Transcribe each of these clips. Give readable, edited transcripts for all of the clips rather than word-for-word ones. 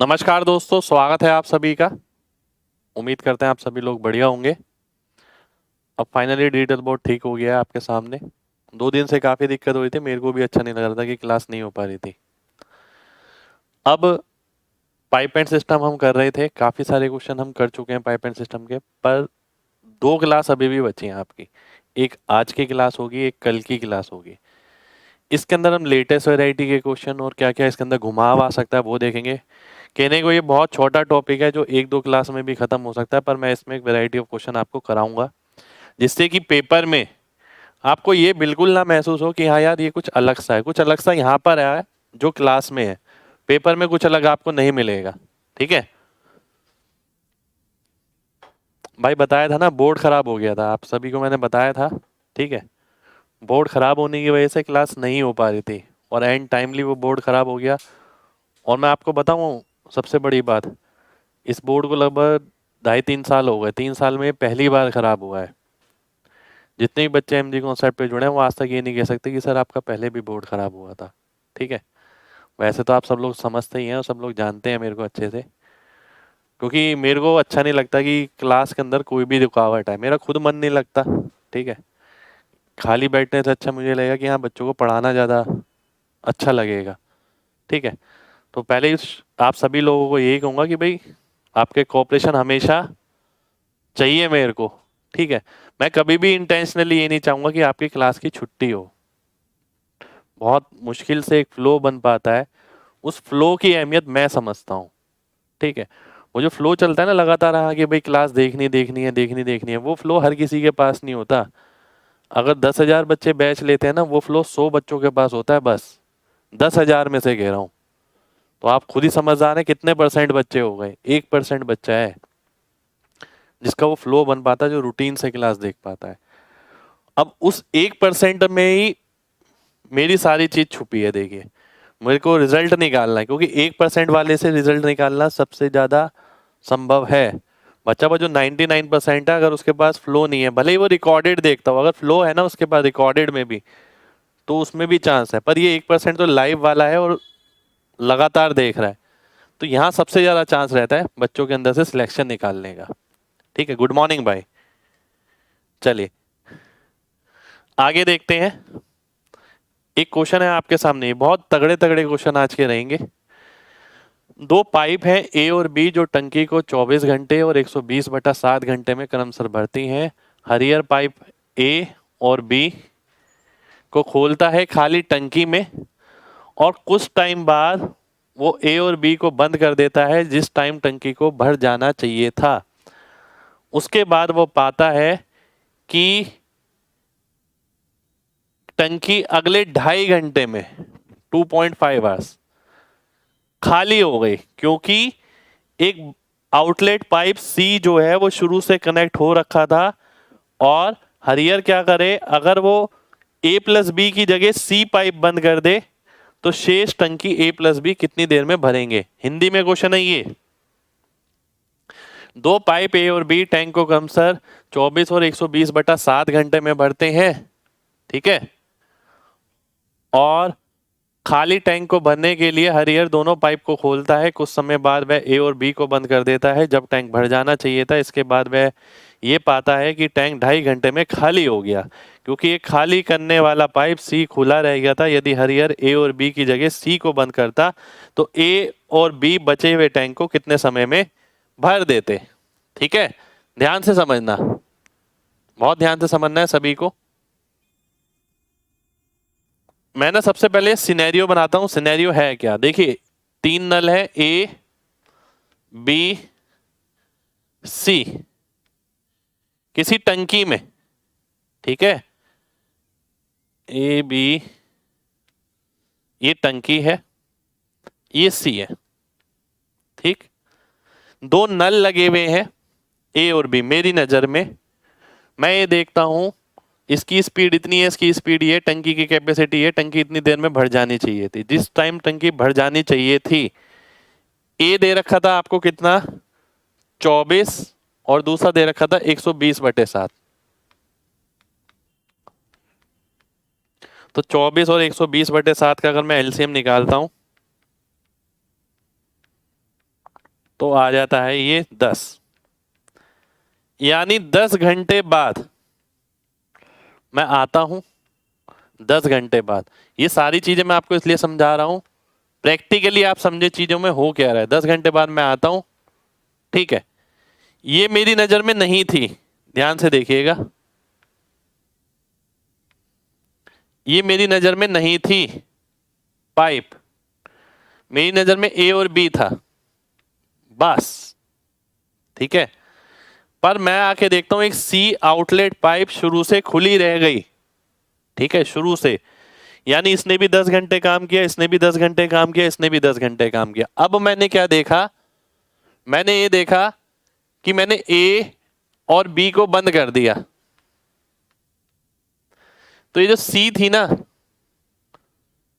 नमस्कार दोस्तों, स्वागत है आप सभी का। उम्मीद करते हैं आप सभी लोग बढ़िया होंगे। अब फाइनली डिजिटल बोर्ड ठीक हो गया है आपके सामने। 2 दिन से काफ़ी दिक्कत हो रही थी, मेरे को भी अच्छा नहीं लग रहा था कि क्लास नहीं हो पा रही थी। अब पाइप एंड सिस्टम हम कर रहे थे, काफ़ी सारे क्वेश्चन हम कर चुके हैं पाइप एंड सिस्टम के, पर 2 क्लास अभी भी बची हैं आपकी। एक आज की क्लास होगी, एक कल की क्लास होगी। इसके अंदर हम लेटेस्ट वैरायटी के क्वेश्चन और क्या क्या इसके अंदर घुमाव आ सकता है वो देखेंगे। कहने को ये बहुत छोटा टॉपिक है जो 1-2 क्लास में भी खत्म हो सकता है, पर मैं इसमें एक वैरायटी ऑफ क्वेश्चन आपको कराऊंगा जिससे कि पेपर में आपको ये बिल्कुल ना महसूस हो कि हाँ यार ये कुछ अलग सा है, कुछ अलग सा यहाँ पर है जो क्लास में है, पेपर में कुछ अलग आपको नहीं मिलेगा। ठीक है भाई, बताया था ना बोर्ड खराब हो गया था, आप सभी को मैंने बताया था। ठीक है, बोर्ड खराब होने की वजह से क्लास नहीं हो पा रही थी और एंड टाइमली वो बोर्ड खराब हो गया। और मैं आपको बताऊं सबसे बड़ी बात, इस बोर्ड को लगभग 2.5-3 साल हो गए, 3 साल में पहली बार खराब हुआ है। जितने भी बच्चे एमजी कॉन्सेप्ट पे जुड़े हैं वो आज तक ये नहीं कह सकते कि सर आपका पहले भी बोर्ड खराब हुआ था। ठीक है, वैसे तो आप सब लोग समझते ही हैं और सब लोग जानते हैं मेरे को अच्छे से, क्योंकि मेरे को अच्छा नहीं लगता कि क्लास के अंदर कोई भी रुकावट है, मेरा खुद मन नहीं लगता। ठीक है, खाली बैठने से अच्छा मुझे लगेगा कि हाँ बच्चों को पढ़ाना ज़्यादा अच्छा लगेगा। ठीक है, तो पहले आप सभी लोगों को यही कहूँगा कि भाई आपके कोऑपरेशन हमेशा चाहिए मेरे को। ठीक है, मैं कभी भी इंटेंशनली ये नहीं चाहूँगा कि आपकी क्लास की छुट्टी हो। बहुत मुश्किल से एक फ्लो बन पाता है, उस फ्लो की अहमियत मैं समझता हूँ। ठीक है, वो जो फ्लो चलता है ना लगातार, हाँ कि भाई क्लास देखनी देखनी है देखनी देखनी है, वो फ्लो हर किसी के पास नहीं होता। अगर 10,000 बच्चे बैच लेते हैं ना, वो फ्लो 100 बच्चों के पास होता है बस, 10,000 में से कह रहा हूँ। तो आप खुद ही समझदार हैं कितने परसेंट बच्चे हो गए, 1% बच्चा है जिसका वो फ्लो बन पाता है, जो रूटीन से क्लास देख पाता है। अब उस 1% में ही मेरी सारी चीज छुपी है। देखिए, मेरे को रिजल्ट निकालना है, क्योंकि 1% वाले से रिजल्ट निकालना सबसे ज्यादा संभव है। बच्चा जो 99% है, अगर उसके पास फ्लो नहीं है, भले ही वो रिकॉर्डेड देखता हो, अगर फ्लो है ना उसके पास रिकॉर्डेड में भी, तो उसमें भी चांस है। पर ये 1% तो लाइव वाला है और लगातार देख रहा है, तो यहाँ सबसे ज्यादा चांस रहता है बच्चों के अंदर से सिलेक्शन निकालने का। ठीक है, गुड मॉर्निंग भाई। चलिए आगे देखते हैं। एक क्वेश्चन है आपके सामने, बहुत तगड़े तगड़े क्वेश्चन आज के रहेंगे। 2 पाइप हैं ए और बी जो टंकी को 24 घंटे और 120/7 घंटे में क्रमशः भरती हैं। हरियर पाइप ए और बी को खोलता है खाली टंकी में और कुछ टाइम बाद वो ए और बी को बंद कर देता है जिस टाइम टंकी को भर जाना चाहिए था। उसके बाद वो पाता है कि टंकी अगले 2.5 घंटे में 2.5 आवर्स खाली हो गई, क्योंकि एक आउटलेट पाइप सी जो है वो शुरू से कनेक्ट हो रखा था। और हरियर क्या करे, अगर वो ए प्लस बी की जगह सी पाइप बंद कर दे तो शेष टंकी ए प्लस बी कितनी देर में भरेंगे। हिंदी में क्वेश्चन है ये। 2 पाइप ए और बी टैंक को क्रमशः 24 और 120/7 घंटे में भरते हैं। ठीक है, और खाली टैंक को भरने के लिए हरियर दोनों पाइप को खोलता है। कुछ समय बाद वह ए और बी को बंद कर देता है जब टैंक भर जाना चाहिए था। इसके बाद वह ये पाता है कि टैंक 2.5 घंटे में खाली हो गया, क्योंकि एक खाली करने वाला पाइप सी खुला रह गया था। यदि हरियर ए और बी की जगह सी को बंद करता तो ए और बी बचे हुए टैंक को कितने समय में भर देते। ठीक है, ध्यान से समझना, बहुत ध्यान से समझना है सभी को। मैं ना सबसे पहले सिनेरियो बनाता हूं, सिनेरियो है क्या। देखिए 3 नल है, ए बी सी, किसी टंकी में। ठीक है, ए बी, ये टंकी है, ये सी है। ठीक, 2 नल लगे हुए हैं ए और बी मेरी नजर में। मैं ये देखता हूं इसकी स्पीड इतनी है, इसकी स्पीड ये, टंकी की कैपेसिटी है, टंकी इतनी देर में भर जानी चाहिए थी। जिस टाइम टंकी भर जानी चाहिए थी, ए दे रखा था आपको कितना, 24, और दूसरा दे रखा था 120/7। तो 24 और 120/7 का अगर मैं एलसीएम निकालता हूं तो आ जाता है ये 10, यानी 10 घंटे बाद मैं आता हूं। 10 घंटे बाद, ये सारी चीजें मैं आपको इसलिए समझा रहा हूं, प्रैक्टिकली आप समझे चीजों में हो क्या रहा है। 10 घंटे बाद मैं आता हूं, ठीक है। ये मेरी नजर में नहीं थी, ध्यान से देखिएगा, ये मेरी नजर में नहीं थी पाइप, मेरी नजर में ए और बी था बस, ठीक है। पर मैं आके देखता हूं एक सी आउटलेट पाइप शुरू से खुली रह गई, ठीक है, शुरू से, यानी इसने भी 10 घंटे काम किया, इसने भी 10 घंटे काम किया, इसने भी 10 घंटे काम किया। अब मैंने क्या देखा, मैंने ये देखा कि मैंने ए और बी को बंद कर दिया, तो ये जो सी थी ना,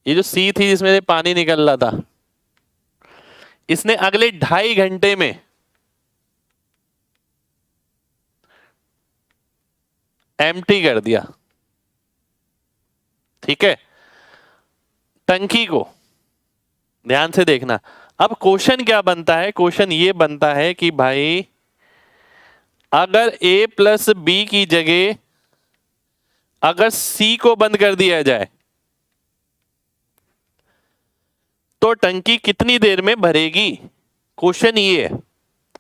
ये जो सी थी जिसमें से पानी निकल रहा था, इसने अगले 2.5 घंटे में एम्प्टी कर दिया, ठीक है, टंकी को। ध्यान से देखना, अब क्वेश्चन क्या बनता है, क्वेश्चन ये बनता है कि भाई अगर ए प्लस बी की जगह अगर सी को बंद कर दिया जाए तो टंकी कितनी देर में भरेगी। क्वेश्चन ये है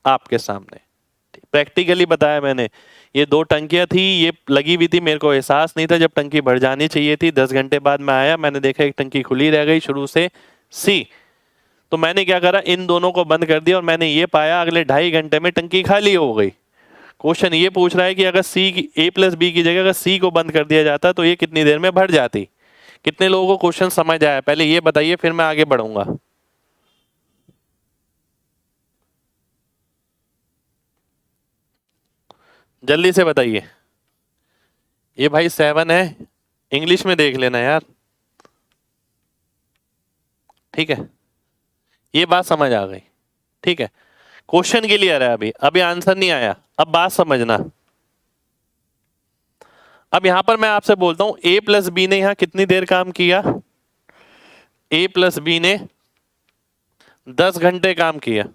आपके सामने, प्रैक्टिकली बताया मैंने। ये 2 टंकियां थी, ये लगी हुई थी, मेरे को एहसास नहीं था जब टंकी भर जानी चाहिए थी। 10 घंटे बाद मैं आया, मैंने देखा एक टंकी खुली रह गई शुरू से सी, तो मैंने क्या करा, इन दोनों को बंद कर दिया और मैंने ये पाया अगले 2.5 घंटे में टंकी खाली हो गई। क्वेश्चन ये पूछ रहा है कि अगर सी की ए प्लस बी की जगह अगर सी को बंद कर दिया जाता तो ये कितनी देर में भर जाती। कितने लोगों को क्वेश्चन समझ आया, पहले ये बताइए, फिर मैं आगे बढ़ूंगा। जल्दी से बताइए। ये भाई 7 है, इंग्लिश में देख लेना यार, ठीक है, ये बात समझ आ गई, ठीक है। क्वेश्चन क्लियर है, अभी अभी आंसर नहीं आया, अब बात समझना। अब यहां पर मैं आपसे बोलता हूं ए प्लस बी ने यहां कितनी देर काम किया, ए प्लस बी ने 10 घंटे काम किया,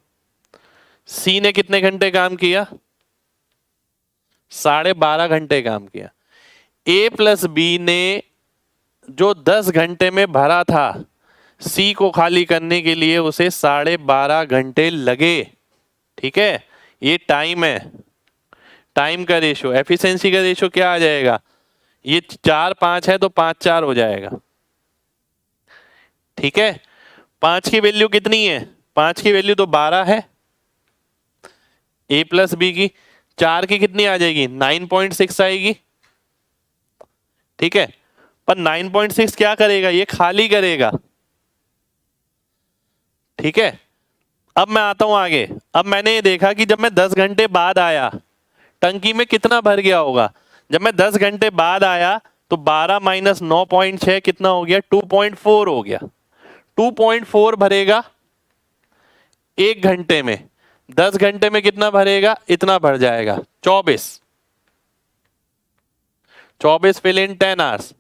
सी ने कितने घंटे काम किया, 12.5 घंटे काम किया। ए प्लस बी ने जो 10 घंटे में भरा था, सी को खाली करने के लिए उसे 12.5 घंटे लगे, ठीक है। ये टाइम है, टाइम का रेशो, एफिशिएंसी का रेशो क्या आ जाएगा, ये 4-5 है तो 5-4 हो जाएगा, ठीक है। 5 की वैल्यू कितनी है, 5 की वैल्यू तो 12 है ए प्लस बी की, 4 की कितनी आ जाएगी, 9.6 आएगी, ठीक है। पर 9.6 क्या करेगा, ये खाली करेगा, ठीक है। अब मैं आता हूं आगे, अब मैंने ये देखा कि जब मैं 10 घंटे बाद आया टंकी में कितना भर गया होगा। जब मैं 10 घंटे बाद आया तो 12 माइनस 9.6 कितना हो गया, 2.4 हो गया। 2.4 भरेगा 1 घंटे में, 10 घंटे में कितना भरेगा, इतना भर जाएगा, 24 फिल इन 10 आवर्स।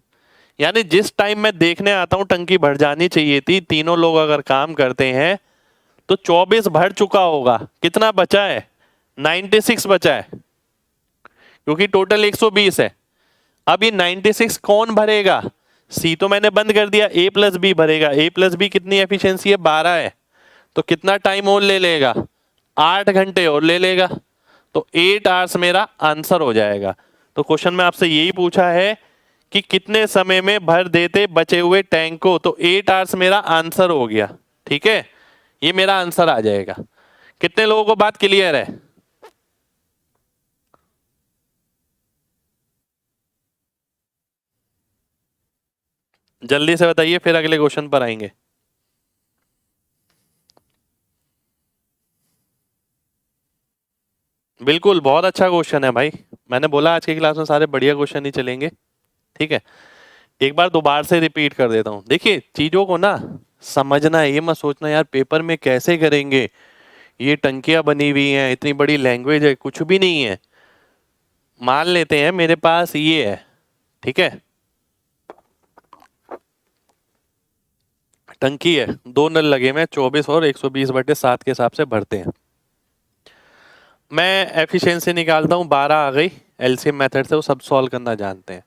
यानी जिस टाइम मैं देखने आता हूं टंकी भर जानी चाहिए थी, तीनों लोग अगर काम करते हैं तो 24 भर चुका होगा। कितना बचा है, 96 बचा है, क्योंकि टोटल 120 है। अब ये 96 कौन भरेगा, सी तो मैंने बंद कर दिया, ए प्लस बी भरेगा। ए प्लस बी कितनी एफिशिएंसी है, 12 है, तो कितना टाइम और ले लेगा, 8 घंटे और ले लेगा, तो 8 आवर्स मेरा आंसर हो जाएगा। तो क्वेश्चन में आपसे यही पूछा है कि कितने समय में भर देते बचे हुए टैंक को, तो 8 आवर्स मेरा आंसर हो गया, ठीक है, ये मेरा आंसर आ जाएगा। कितने लोगों को बात क्लियर है। जल्दी से बताइए, फिर अगले क्वेश्चन पर आएंगे। बिल्कुल, बहुत अच्छा क्वेश्चन है भाई, मैंने बोला आज की क्लास में सारे बढ़िया क्वेश्चन ही चलेंगे, ठीक है। एक बार दोबारा से रिपीट कर देता हूं, देखिए चीजों को ना समझना है, ये मत सोचना यार पेपर में कैसे करेंगे, ये टंकियां बनी हुई हैं, इतनी बड़ी लैंग्वेज है, कुछ भी नहीं है। मान लेते हैं मेरे पास ये है, ठीक है, टंकी है, 2 नल लगे हुए हैं, 24 और 120/7 के हिसाब से भरते हैं, मैं एफिशिएंसी निकालता हूँ, 12 आ गई एलसीएम मेथड से, वो सब सॉल्व करना जानते हैं।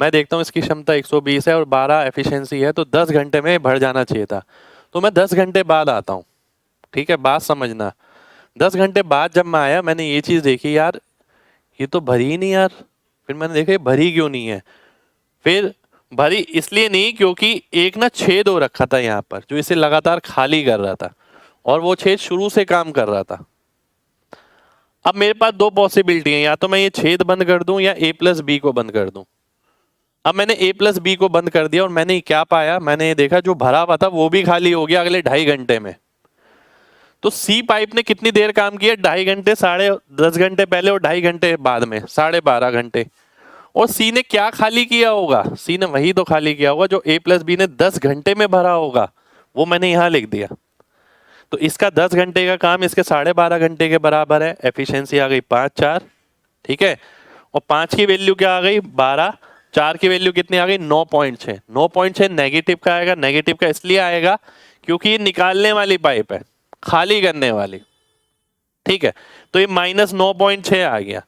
मैं देखता हूँ इसकी क्षमता 120 है और 12 एफिशिएंसी है, तो 10 घंटे में भर जाना चाहिए था। तो मैं 10 घंटे बाद आता हूँ, ठीक है, बात समझना। 10 घंटे बाद जब मैं आया, मैंने ये चीज़ देखी, यार ये तो भरी ही नहीं यार। फिर मैंने देखा ये भरी क्यों नहीं है। फिर भरी इसलिए नहीं क्योंकि एक ना छेद हो रखा था यहाँ पर, जो इसे लगातार खाली कर रहा था, और वो छेद शुरू से काम कर रहा था। अब मेरे पास दो पॉसिबिलिटी है, या तो मैं ये छेद बंद कर दूं या a प्लस बी को बंद कर दूं। अब मैंने a प्लस बी को बंद कर दिया और मैंने क्या पाया, मैंने ये देखा जो भरा हुआ था वो भी खाली हो गया अगले 2.5 घंटे में। तो सी पाइप ने कितनी देर काम किया, 2.5 घंटे, 10.5 घंटे पहले और 2.5 घंटे बाद में, 12.5 घंटे। और सी ने क्या खाली किया होगा, सी ने वही तो खाली किया होगा जो a प्लस बी ने 10 घंटे में भरा होगा, वो मैंने यहाँ लिख दिया। तो इसका 10 घंटे का काम इसके 12.5 घंटे के बराबर है। एफिशिएंसी आ गई 5 4, ठीक है। और 5 की वैल्यू क्या आ गई 12, 4 की वैल्यू कितनी आ गई 9.6। 9.6 नेगेटिव का आएगा। नेगेटिव का इसलिए आएगा क्योंकि ये निकालने वाली पाइप है, खाली करने वाली, ठीक है। तो ये -9.6 आ गया।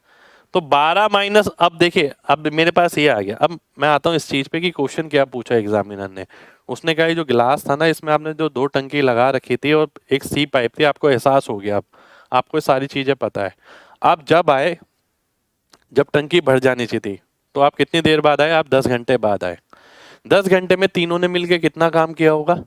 तो 12 माइनस, अब देखिए अब मेरे पास ये आ गया। अब मैं आता हूँ इस चीज पे कि क्वेश्चन क्या पूछा एग्जामिनर ने। उसने कहा ये जो गिलास था ना, इसमें आपने जो 2 टंकी लगा रखी थी और एक सी पाइप थी, आपको एहसास हो गया, अब आपको ये सारी चीजें पता है। आप जब आए, जब टंकी भर जानी चाहिए थी, तो आप कितनी देर बाद आए, आप 10 घंटे बाद आए। 10 घंटे में तीनों ने मिलकर कितना काम किया होगा,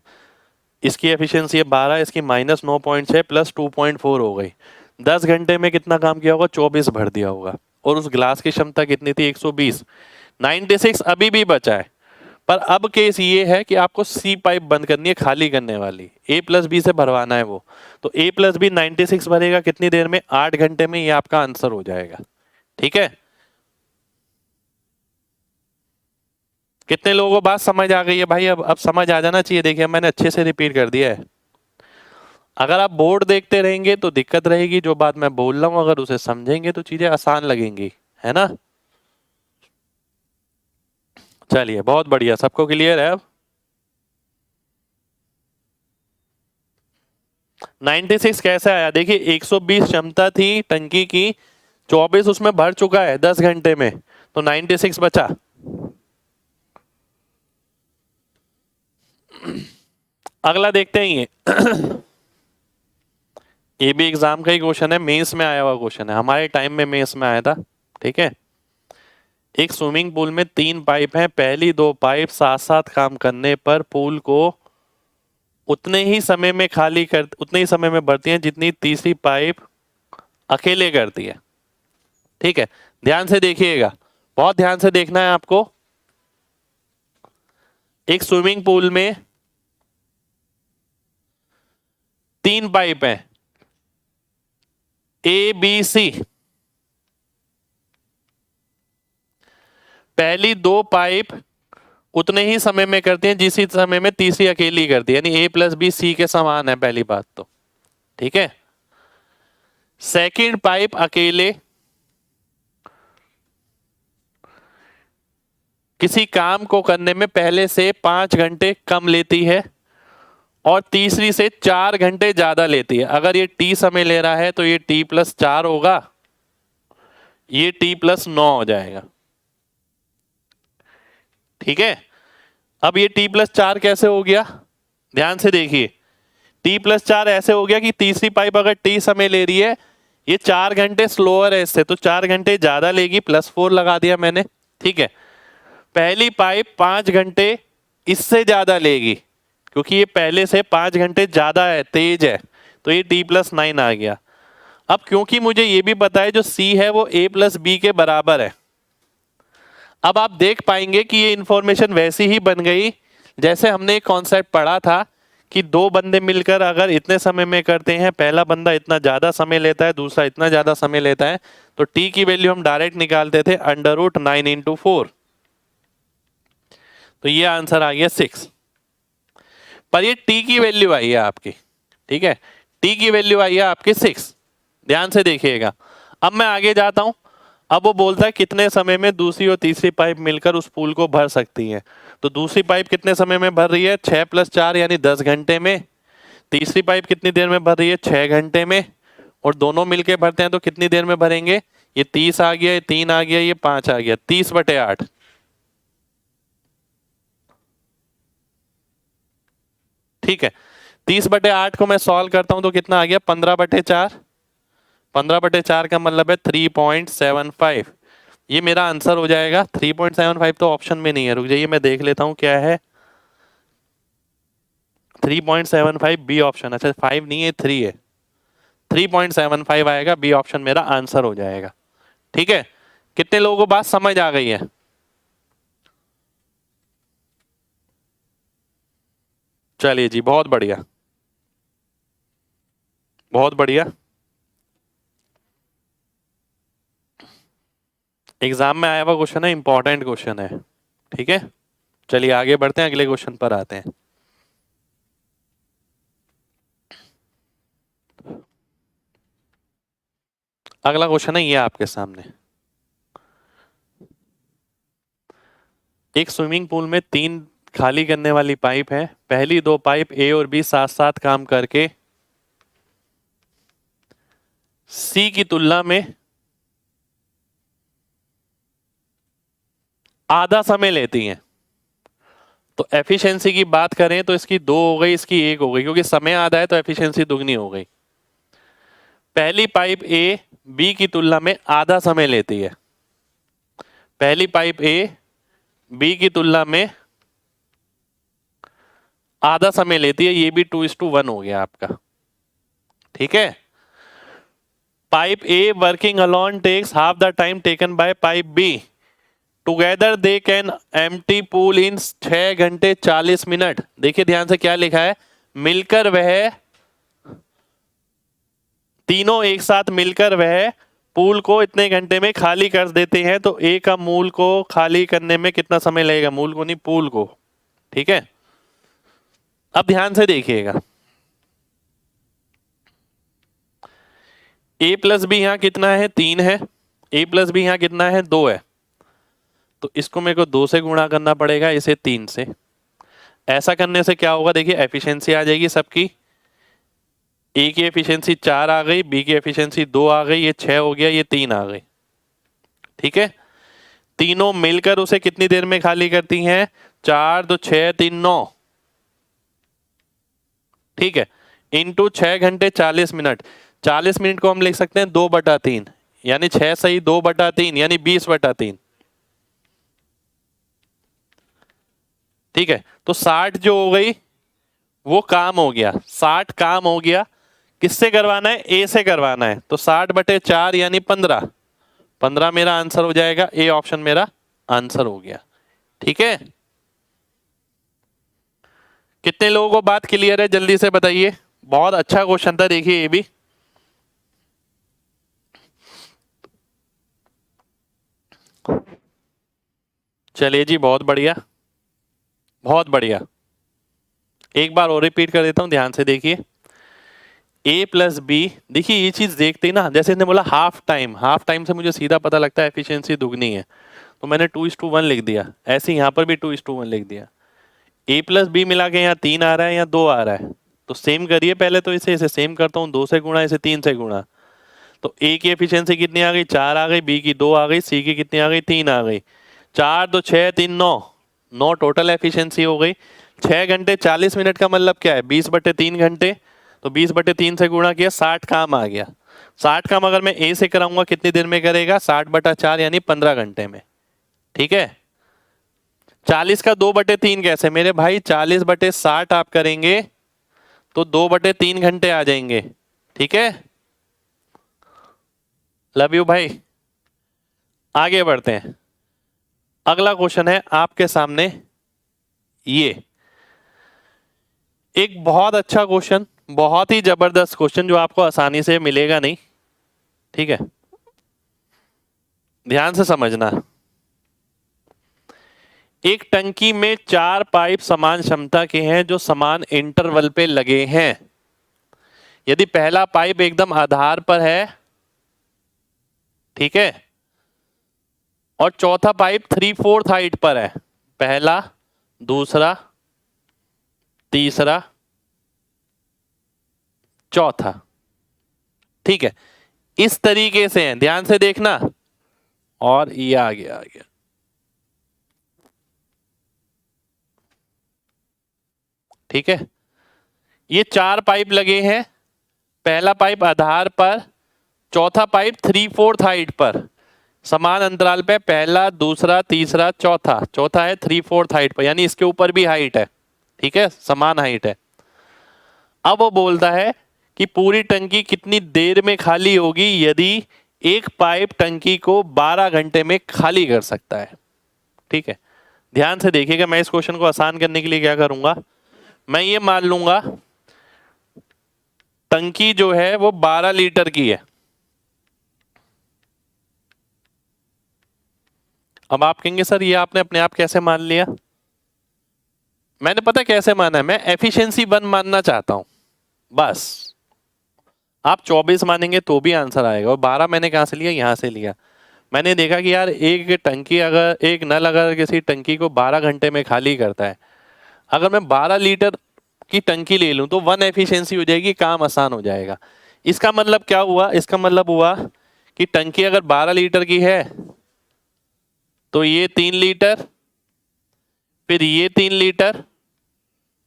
इसकी एफिशिएंसी है 12, इसकी -9.6 प्लस 2.4 हो गई। 10 घंटे में कितना काम किया होगा, 24 भर दिया होगा। और उस गिलास की क्षमता कितनी थी, 120। 96 अभी भी बचा है। पर अब केस ये है कि आपको सी पाइप बंद करनी है, खाली करने वाली, a प्लस बी से भरवाना है वो। तो a प्लस बी 96 भरेगा कितनी देर में, 8 घंटे में। ये आपका आंसर हो जाएगा, ठीक है। कितने लोगों को बात समझ आ गई है भाई? अब समझ आ जाना चाहिए। देखिए मैंने अच्छे से रिपीट कर दिया है। अगर आप बोर्ड देखते रहेंगे तो दिक्कत रहेगी, जो बात मैं बोल रहा हूं अगर उसे समझेंगे तो चीजें आसान लगेंगी, है ना। चलिए बहुत बढ़िया, सबको क्लियर है अब। 96 कैसे आया, देखिए 120 क्षमता थी टंकी की, 24 उसमें भर चुका है 10 घंटे में, तो 96 बचा। अगला देखते हैं ये भी एग्जाम का ही क्वेश्चन है, मेंस में आया हुआ क्वेश्चन है, हमारे टाइम में मेंस में आया था, ठीक है। एक स्विमिंग पूल में 3 पाइप हैं। पहली 2 पाइप साथ साथ काम करने पर पूल को उतने ही समय में भरती हैं जितनी तीसरी पाइप अकेले करती है, ठीक है। ध्यान से देखिएगा, बहुत ध्यान से देखना है आपको। एक स्विमिंग पूल में 3 पाइप हैं, ए बी सी। पहली 2 पाइप उतने ही समय में करती हैं जिस समय में तीसरी अकेली करती है, यानी ए प्लस बी सी के समान है, पहली बात तो, ठीक है। सेकंड पाइप अकेले किसी काम को करने में पहले से 5 घंटे कम लेती है और तीसरी से 4 घंटे ज्यादा लेती है। अगर ये टी समय ले रहा है तो ये टी प्लस 4 होगा, ये टी प्लस 9 हो जाएगा, ठीक है। अब ये टी प्लस 4 कैसे हो गया, ध्यान से देखिए। टी प्लस 4 ऐसे हो गया कि तीसरी पाइप अगर टी समय ले रही है, ये 4 घंटे स्लोअर है इससे, तो 4 घंटे ज्यादा लेगी, +4 लगा दिया मैंने, ठीक है। पहली पाइप 5 घंटे इससे ज्यादा लेगी क्योंकि ये पहले से 5 घंटे ज्यादा है, तेज है, तो ये टी प्लस 9 आ गया। अब क्योंकि मुझे ये भी पता है जो सी है वो a प्लस बी के बराबर है, अब आप देख पाएंगे कि ये इंफॉर्मेशन वैसी ही बन गई जैसे हमने एक कॉन्सेप्ट पढ़ा था कि 2 बंदे मिलकर अगर इतने समय में करते हैं, पहला बंदा इतना ज्यादा समय लेता है, दूसरा इतना ज्यादा समय लेता है, तो टी की वैल्यू हम डायरेक्ट निकालते थे √9 × 4, तो ये आंसर आ गया 6। पर ये टी की वैल्यू आई है आपकी, ठीक है, टी की वैल्यू आई है आपकी 6, ध्यान से देखिएगा। अब मैं आगे जाता हूं। अब वो बोलता है कितने समय में दूसरी और तीसरी पाइप मिलकर उस पूल को भर सकती है। तो दूसरी पाइप कितने समय में भर रही है, 6 + 4 यानी 10 घंटे में। तीसरी पाइप कितनी देर में भर रही है, 6 घंटे में। और दोनों मिलके भरते हैं तो कितनी देर में भरेंगे? ये 30 आ गया, ये 3 आ गया, ये 5 आ गया, 30/8। ठीक है, 30/8 को मैं सॉल्व करता हूं तो कितना आ गया? 15/4। 15/4 का मतलब है 3.75। ये मेरा आंसर हो जाएगा। 3.75 तो ऑप्शन में नहीं है, रुक जाइए मैं देख लेता हूं क्या है। 3.75 बी ऑप्शन। अच्छा 5 नहीं है, 3 है। 3.75 आएगा, बी ऑप्शन मेरा आंसर हो जाएगा। ठीक है, कितने लोगों को बात समझ आ गई है? चलिए जी, बहुत बढ़िया, बहुत बढ़िया। एग्जाम में आया हुआ क्वेश्चन है, इंपॉर्टेंट क्वेश्चन है। ठीक है, चलिए आगे बढ़ते हैं, अगले क्वेश्चन पर आते हैं। अगला क्वेश्चन है ये आपके सामने। एक स्विमिंग पूल में 3 खाली करने वाली पाइप है। पहली 2 पाइप ए और बी साथ साथ काम करके सी की तुलना में आधा समय लेती हैं। तो एफिशिएंसी की बात करें तो इसकी 2 हो गई, इसकी 1 हो गई, क्योंकि समय आधा है तो एफिशिएंसी दुगनी हो गई। पहली पाइप ए बी की तुलना में आधा समय लेती है। पहली पाइप ए बी की तुलना में आधा समय लेती है, ये भी 2:1 हो गया आपका। ठीक है, pipe A working alone takes half the time taken by pipe B. Together they can empty pool in 6 घंटे 40 मिनट। देखिए ध्यान से क्या लिखा है, मिलकर वह तीनों एक साथ मिलकर वह पूल को इतने घंटे में खाली कर देते हैं। तो ए का मूल को खाली करने में कितना समय लगेगा? मूल को नहीं, पूल को। ठीक है, अब ध्यान से देखिएगा, ए प्लस बी यहां कितना है? 3 है। ए प्लस बी यहां कितना है? 2 है। तो इसको मेरे को 2 से गुणा करना पड़ेगा, इसे 3 से। ऐसा करने से क्या होगा? देखिए एफिशिएंसी आ जाएगी सबकी। ए की एफिशिएंसी 4 आ गई, बी की एफिशिएंसी 2 आ गई, ये 6 हो गया, ये 3 आ गई। ठीक है, तीनों मिलकर उसे कितनी देर में खाली करती हैं? 4 2 6 3 9। ठीक है, इंटू 6 घंटे 40 मिनट। 40 मिनट को हम लिख सकते हैं 2/3, यानी 6 सही 2/3 यानी 20/3। ठीक है, तो 60 जो हो गई वो काम हो गया। 60 काम हो गया, किससे करवाना है? ए से करवाना है। तो 60/4 यानी 15। 15 मेरा आंसर हो जाएगा, ए ऑप्शन मेरा आंसर हो गया। ठीक है, कितने लोगों को बात क्लियर है? जल्दी से बताइए। बहुत अच्छा क्वेश्चन था, देखिए ये भी। चलिए जी, बहुत बढ़िया, बहुत बढ़िया। एक बार और रिपीट कर देता हूं, ध्यान से देखिए। ए प्लस बी, देखिए ये चीज देखते ही ना, जैसे इसने बोला हाफ टाइम, हाफ टाइम से मुझे सीधा पता लगता है एफिशिएंसी दुगनी है, तो मैंने 2:1 लिख दिया। ऐसे यहाँ पर भी 2:1 लिख दिया। ए प्लस बी मिला के यहाँ 3 आ रहा है या 2 आ रहा है, तो सेम करिए पहले। तो इसे सेम करता हूँ, 2 से गुणा, इसे 3 से गुणा। तो ए की एफिशिएंसी कितनी आ गई? 4 आ गई, बी की 2 आ गई, सी की कितनी आ गई? 3 आ गई। 4 2 6 3 9, 9 टोटल एफिशिएंसी हो गई। 6 घंटे 40 मिनट का मतलब क्या है? 20/3 घंटे। तो 20/3 से गुणा किया, 60 काम आ गया। 60 काम अगर मैं ए से कराऊंगा कितनी देर में करेगा? 60/4 यानी 15 घंटे में। ठीक है, 40 का 2/3 कैसे मेरे भाई? 40/60 आप करेंगे तो 2/3 घंटे आ जाएंगे। ठीक है, लव यू भाई। आगे बढ़ते हैं, अगला क्वेश्चन है आपके सामने। ये एक बहुत अच्छा क्वेश्चन, बहुत ही जबरदस्त क्वेश्चन, जो आपको आसानी से मिलेगा नहीं। ठीक है, ध्यान से समझना। एक टंकी में 4 पाइप समान क्षमता के हैं जो समान इंटरवल पे लगे हैं। यदि पहला पाइप एकदम आधार पर है, ठीक है, और चौथा पाइप 3/4 हाइट पर है, पहला, दूसरा, तीसरा, चौथा, ठीक है, इस तरीके से है, ध्यान से देखना। और ये आ गया ठीक है। ये 4 पाइप लगे हैं, पहला पाइप आधार पर, चौथा पाइप 3/4 हाइट पर, समान अंतराल पे, पहला दूसरा तीसरा चौथा, चौथा है 3/4 हाइट पर, यानी इसके ऊपर भी हाइट है, ठीक है, समान हाइट है। अब वो बोलता है कि पूरी टंकी कितनी देर में खाली होगी यदि एक पाइप टंकी को 12 घंटे में खाली कर सकता है। ठीक है, ध्यान से देखिएगा, मैं इस क्वेश्चन को आसान करने के लिए क्या करूंगा, मैं ये मान लूंगा टंकी जो है वो 12 लीटर की है। अब आप कहेंगे सर ये आपने अपने आप कैसे मान लिया? मैंने पता कैसे माना है, मैं एफिशिएंसी 1 मानना चाहता हूं बस। आप 24 मानेंगे तो भी आंसर आएगा, और 12 मैंने कहां से लिया, यहां से लिया। मैंने देखा कि यार एक टंकी, अगर एक नल अगर किसी टंकी को 12 घंटे में खाली करता है, अगर मैं 12 लीटर की टंकी ले लूं तो 1 एफिशिएंसी हो जाएगी, काम आसान हो जाएगा। इसका मतलब क्या हुआ, इसका मतलब हुआ कि टंकी अगर 12 लीटर की है तो ये 3 लीटर, फिर ये 3 लीटर,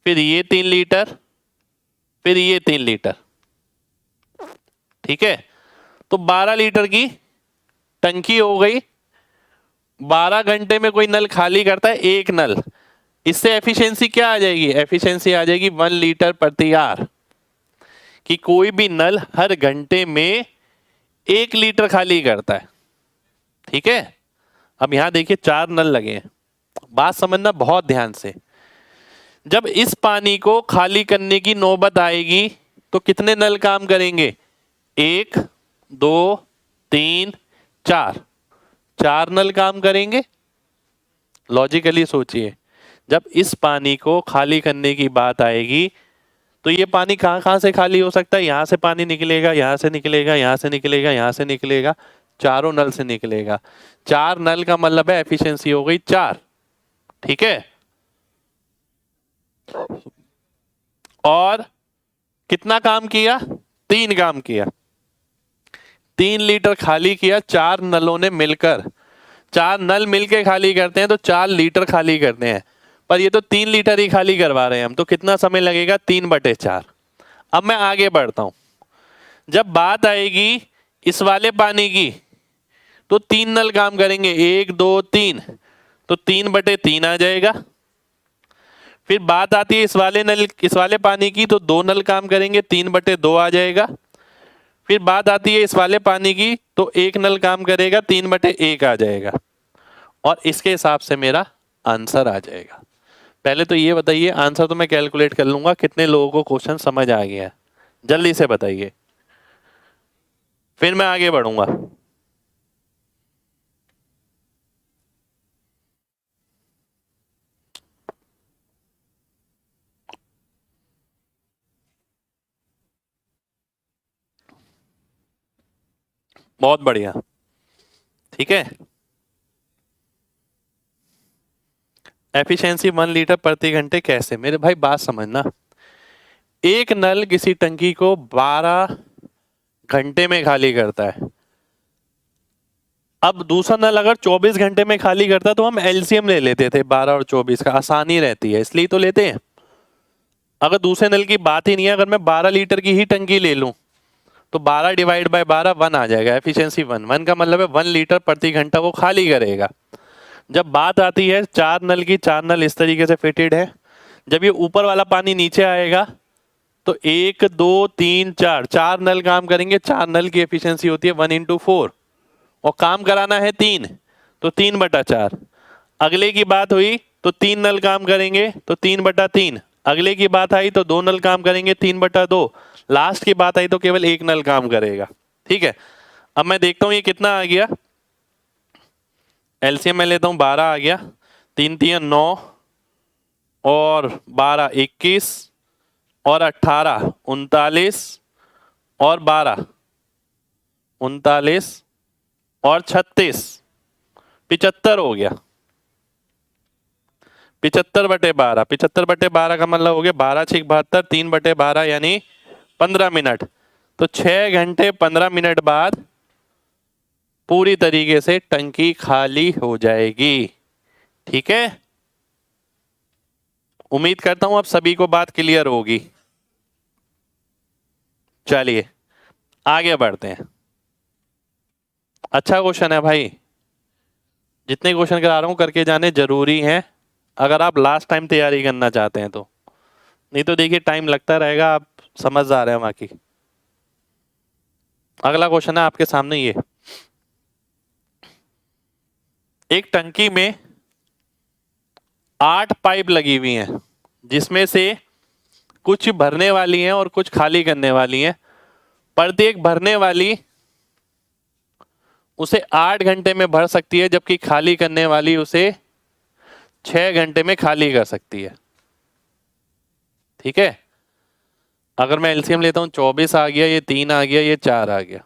फिर ये 3 लीटर, फिर ये 3 लीटर। ठीक है, तो 12 लीटर की टंकी हो गई। 12 घंटे में कोई नल खाली करता है, एक नल, इससे एफिशिएंसी क्या आ जाएगी, एफिशिएंसी आ जाएगी 1 लीटर प्रति आवर, कि कोई भी नल हर घंटे में 1 लीटर खाली करता है। ठीक है, अब यहां देखिए 4 नल लगे हैं, बात समझना बहुत ध्यान से। जब इस पानी को खाली करने की नौबत आएगी तो कितने नल काम करेंगे, 1 2 3 4, 4 नल काम करेंगे। लॉजिकली सोचिए, जब इस पानी को खाली करने की बात आएगी तो ये पानी कहां कहां से खाली हो सकता है, यहां से पानी निकलेगा, यहां से निकलेगा, यहां से निकलेगा, यहां से निकलेगा, चारों नल से निकलेगा। 4 नल का मतलब है एफिशिएंसी हो गई 4। ठीक है, और कितना काम किया, 3 काम किया, 3 लीटर खाली किया 4 नलों ने मिलकर। 4 नल मिलके खाली करते हैं तो 4 लीटर खाली करते हैं, पर ये तो 3 लीटर ही खाली करवा रहे हैं हम, तो कितना समय लगेगा, 3/4। अब मैं आगे बढ़ता हूं, जब बात आएगी इस वाले पानी की तो 3 नल काम करेंगे, 1 2 3, तो 3/3 आ जाएगा। फिर बात आती है इस वाले पानी की तो 2 नल काम करेंगे, 3/2 आ जाएगा। फिर बात आती है इस वाले पानी की तो 1 नल काम करेगा, 3/1 आ जाएगा, और इसके हिसाब से मेरा आंसर आ जाएगा। पहले तो ये बताइए, आंसर तो मैं कैलकुलेट कर लूंगा, कितने लोगों को क्वेश्चन समझ आ गया है, जल्दी से बताइए, फिर मैं आगे बढ़ूंगा। बहुत बढ़िया, ठीक है। एफिशिएंसी 1 लीटर प्रति घंटे कैसे, मेरे भाई बात समझना, एक नल किसी टंकी को 12 घंटे में खाली करता है। अब दूसरा नल अगर 24 घंटे में खाली करता तो हम एलसीएम ले लेते थे, 12 और 24 का, आसानी रहती है इसलिए तो लेते हैं। अगर दूसरे नल की बात ही नहीं है, अगर मैं 12 लीटर की ही टंकी ले लूं तो 12 डिवाइड बाय 12 1 आ जाएगा, एफिशिएंसी 1 का मतलब है 1 लीटर प्रति घंटा वो खाली करेगा। जब बात आती है 4 नल की, 4 नल इस तरीके से फिटेड है, जब ये ऊपर वाला पानी नीचे आएगा तो 1 2 3 4, 4 नल काम करेंगे, 4 नल की एफिशिएंसी होती है 1/4, और काम कराना है 3, तो 3/4। अगले की बात हुई तो 3 नल काम करेंगे तो 3/3, अगले की बात आई तो 2 नल काम करेंगे, 3/2, लास्ट की बात आई तो केवल 1 नल काम करेगा। ठीक है, अब मैं देखता हूं ये कितना आ गया, एलसीएम मैं लेता हूं, 12 आ गया, 3 3 9, और 12 21, और 18 39, और 12 39, और 36 75 हो गया। 75/12, 75/12 का मतलब हो गया 12 6 72, 3/12 यानी 15 मिनट। तो 6 घंटे 15 मिनट बाद पूरी तरीके से टंकी खाली हो जाएगी। ठीक है, उम्मीद करता हूं आप सभी को बात क्लियर होगी। चलिए आगे बढ़ते हैं। अच्छा क्वेश्चन है भाई, जितने क्वेश्चन करा रहा हूं करके जाने जरूरी हैं अगर आप लास्ट टाइम तैयारी करना चाहते हैं तो, नहीं तो देखिए टाइम लगता रहेगा, आप समझ आ रहे हैं बाकी। अगला क्वेश्चन है आपके सामने ये, एक टंकी में 8 पाइप लगी हुई हैं जिसमें से कुछ भरने वाली हैं और कुछ खाली करने वाली हैं। प्रत्येक भरने वाली उसे 8 घंटे में भर सकती है जबकि खाली करने वाली उसे 6 घंटे में खाली कर सकती है। ठीक है, अगर मैं एलसीएम लेता हूं 24 आ गया, ये 3 आ गया, ये 4 आ गया।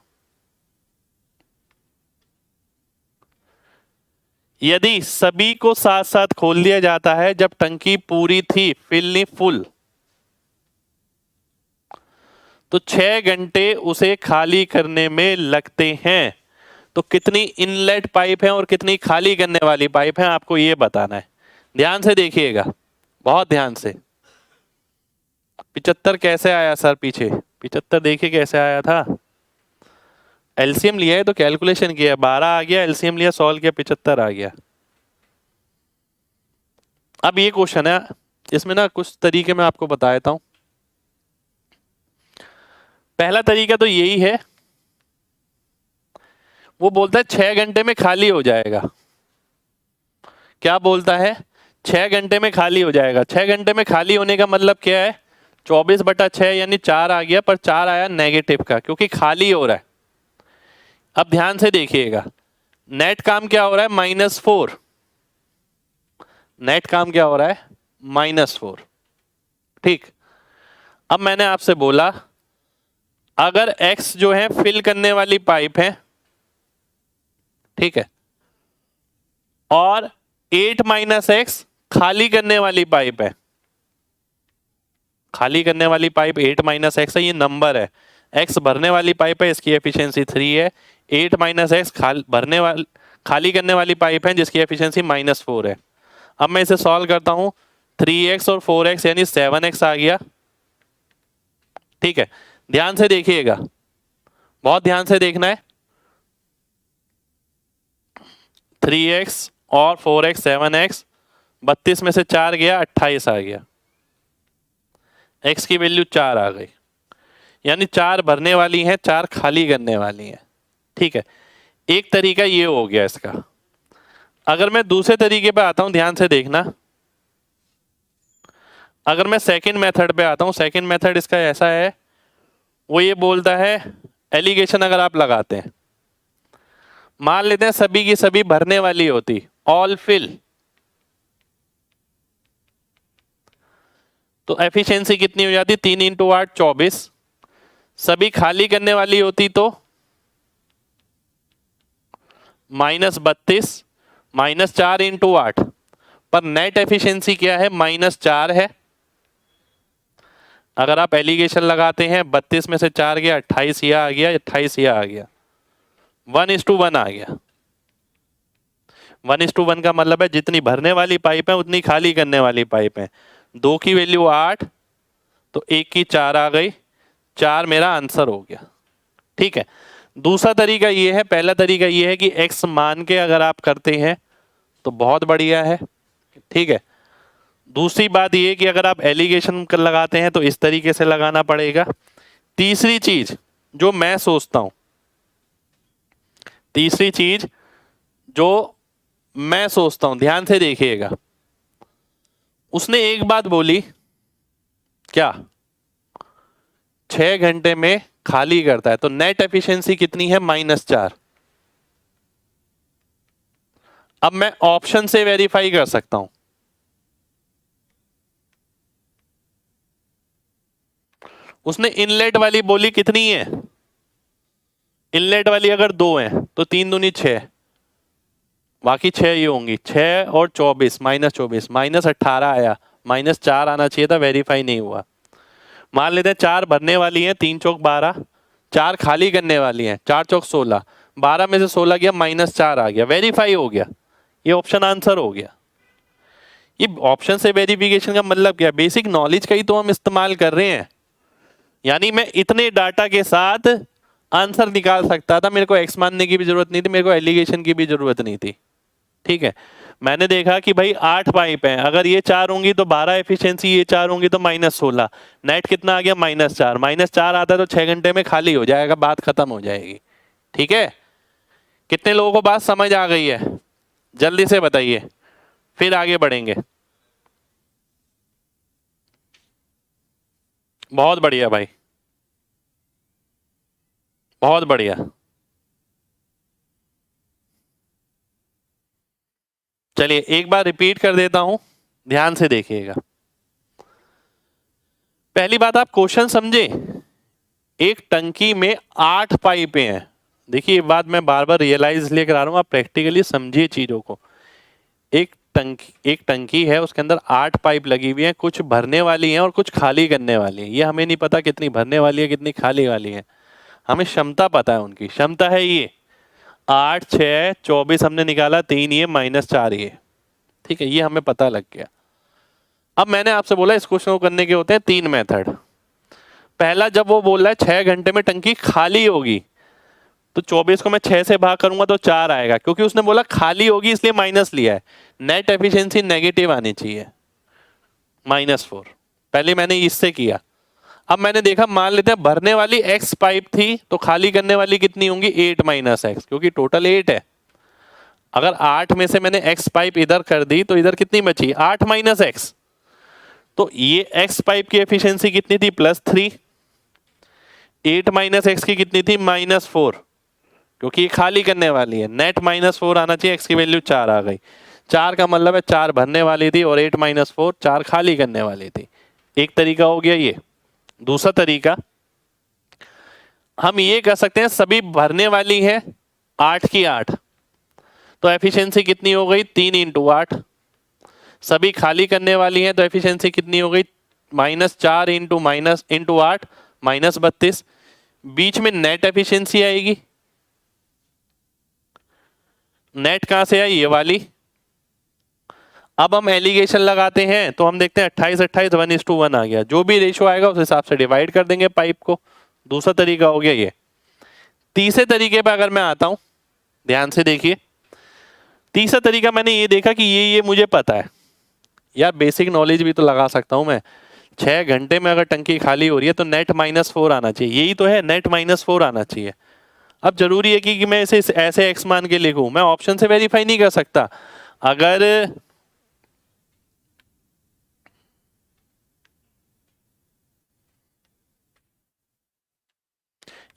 यदि सभी को साथ साथ खोल दिया जाता है जब टंकी पूरी थी, फिल फुल, तो 6 घंटे उसे खाली करने में लगते हैं। तो कितनी इनलेट पाइप है और कितनी खाली करने वाली पाइप है आपको ये बताना है। ध्यान से देखिएगा, बहुत ध्यान से। 75 कैसे आया सर पीछे? 75 देखिए कैसे आया था। एलसीएम लिया है तो कैलकुलेशन किया, 12 आ गया, एलसीएम लिया सॉल्व किया, 75 आ गया। अब ये क्वेश्चन है, इसमें ना कुछ तरीके मैं आपको बता देता हूं। पहला तरीका तो यही है, वो बोलता है 6 घंटे में खाली हो जाएगा। क्या बोलता है? 6 घंटे में खाली हो जाएगा। 6 घंटे में खाली होने का मतलब क्या है? 24/6 यानी 4 आ गया, पर 4 आया नेगेटिव का क्योंकि खाली हो रहा है। अब ध्यान से देखिएगा, नेट काम क्या हो रहा है? -4। नेट काम क्या हो रहा है? -4। ठीक, अब मैंने आपसे बोला अगर x जो है फिल करने वाली पाइप है, ठीक है, और 8 - x खाली करने वाली पाइप है। खाली करने वाली पाइप 8 - x है, ये नंबर है। x भरने वाली पाइप है, इसकी एफिशिएंसी 3 है। 8 - x खाली करने वाली पाइप है जिसकी एफिशिएंसी -4 है। अब मैं इसे सॉल्व करता हूं, 3x और 4x यानी 7x आ गया। ठीक है, ध्यान से देखिएगा, बहुत ध्यान से देखना है। 3x और 4x 7x, 32 में से 4 गया, 28 आ गया। x की वैल्यू 4 आ गई, यानी 4 भरने वाली हैं, 4 खाली करने वाली हैं। ठीक है, एक तरीका ये हो गया इसका। अगर मैं दूसरे तरीके पे आता हूं, ध्यान से देखना, अगर मैं सेकंड मेथड पे आता हूं, सेकंड मेथड इसका ऐसा है, वो ये बोलता है एलिगेशन अगर आप लगाते हैं, मान लेते हैं सभी की सभी भरने वाली होती, ऑल फिल, तो एफिशिएंसी कितनी हो जाती? 3 × 8 24। सभी खाली करने वाली होती तो -32 -4 × 8, पर नेट एफिशिएंसी क्या है? -4 है। अगर आप एलिगेशन लगाते हैं, 32 में से 4 गया, 28 यह आ गया, 28 यह आ गया, 1:1 आ गया। 1:1 का मतलब है जितनी भरने वाली पाइप है उतनी खाली करने वाली पाइप है। 2 की वैल्यू 8, तो 1 की 4 आ गई, 4 मेरा आंसर हो गया। ठीक है, दूसरा तरीका ये है, पहला तरीका ये है कि x मान के अगर आप करते हैं तो बहुत बढ़िया है। ठीक है, दूसरी बात ये कि अगर आप एलिगेशन लगाते हैं तो इस तरीके से लगाना पड़ेगा। तीसरी चीज जो मैं सोचता हूं, तीसरी चीज जो मैं सोचता हूं, ध्यान से देखिएगा, उसने एक बात बोली, क्या? 6 घंटे में खाली करता है, तो नेट एफिशिएंसी कितनी है? -4। अब मैं ऑप्शन से वेरीफाई कर सकता हूं। उसने इनलेट वाली बोली कितनी है? इनलेट वाली अगर 2 है तो 3 दूनी 6, बाकी 6 ही होंगी। 6 और 24 -24 -18 आया, -4 आना चाहिए था, वेरीफाई नहीं हुआ। मान लेते हैं 4 भरने वाली हैं, 3 × 4 = 12, 4 खाली करने वाली हैं, 4 चौक 16, 12 में से 16 गया -4 आ गया, वेरीफाई हो गया, ये ऑप्शन आंसर हो गया। ये ऑप्शन से वेरिफिकेशन का मतलब क्या, बेसिक नॉलेज का ही तो हम इस्तेमाल कर रहे हैं। यानी मैं इतने डाटा के साथ आंसर निकाल सकता था, मेरे को एक्स मानने की भी जरूरत नहीं थी, मेरे को एलिगेशन की भी जरूरत नहीं थी। ठीक है, मैंने देखा कि भाई 8 पाइप हैं, अगर ये 4 होंगी तो 12 एफिशिएंसी, ये 4 होंगी तो -16, नेट कितना आ गया -4, -4 आता है तो 6 घंटे में खाली हो जाएगा, बात खत्म हो जाएगी। ठीक है, कितने लोगों को बात समझ आ गई है, जल्दी से बताइए, फिर आगे बढ़ेंगे। बहुत बढ़िया भाई, बहुत बढ़िया। चलिए एक बार रिपीट कर देता हूं, ध्यान से देखिएगा। पहली बात, आप क्वेश्चन समझे, एक टंकी में 8 पाइपें हैं। देखिए ये बात मैं बार बार रियलाइज इसलिए करा रहा हूं, आप प्रैक्टिकली समझिए चीजों को। एक टंकी है, उसके अंदर 8 पाइप लगी हुई हैं, कुछ भरने वाली हैं और कुछ खाली करने वाली हैं। ये हमें नहीं पता कितनी भरने वाली है कितनी खाली वाली है, हमें क्षमता पता है, उनकी क्षमता है ये 8 6 24 हमने निकाला, 3 ये -4 ये। ठीक है, ये हमें पता लग गया। अब मैंने आपसे बोला इस क्वेश्चन को करने के होते हैं 3 मेथड। पहला, जब वो बोल रहा है 6 घंटे में टंकी खाली होगी, तो 24 को मैं 6 से भाग करूंगा तो 4 आएगा, क्योंकि उसने बोला खाली होगी इसलिए माइनस लिया है। नेट एफिशिएंसी नेगेटिव आनी चाहिए, -4। पहले मैंने इससे किया। अब मैंने देखा, मान लेते हैं भरने वाली x पाइप थी, तो खाली करने वाली कितनी होंगी 8 - x, क्योंकि टोटल 8 है। अगर 8 में से मैंने x पाइप इधर कर दी तो इधर कितनी बची 8 - x, तो ये x पाइप की एफिशिएंसी कितनी थी +3, 8 - x की कितनी थी -4, क्योंकि ये खाली करने वाली है। नेट -4 आना चाहिए, x की वैल्यू 4 आ गई। 4 का मतलब है 4 भरने वाली थी और 8 - 4 4 खाली करने वाली थी। एक तरीका हो गया ये। दूसरा तरीका, हम ये कर सकते हैं सभी भरने वाली है 8 की 8, तो एफिशिएंसी कितनी हो गई 3 × 8। सभी खाली करने वाली हैं तो एफिशिएंसी कितनी हो गई -4 × 8 -32। बीच में नेट एफिशिएंसी आएगी, नेट कहां से आई ये वाली। अब हम एलिगेशन लगाते हैं तो हम देखते हैं 28 28 1:1 आ गया, जो भी रेशियो आएगा उस हिसाब से डिवाइड कर देंगे पाइप को। दूसरा तरीका हो गया ये। तीसरे तरीके पर अगर मैं आता हूं, ध्यान से देखिए। तीसरा तरीका मैंने ये देखा कि ये मुझे पता है यार, बेसिक नॉलेज भी तो लगा सकता हूं मैं। 6 घंटे में अगर टंकी खाली हो रही है तो नेट -4 आना चाहिए, यही तो है, नेट -4 आना चाहिए। अब जरूरी है कि मैं इसे ऐसे एक्स मान के लिखूं, मैं ऑप्शन से वेरीफाई नहीं कर सकता। अगर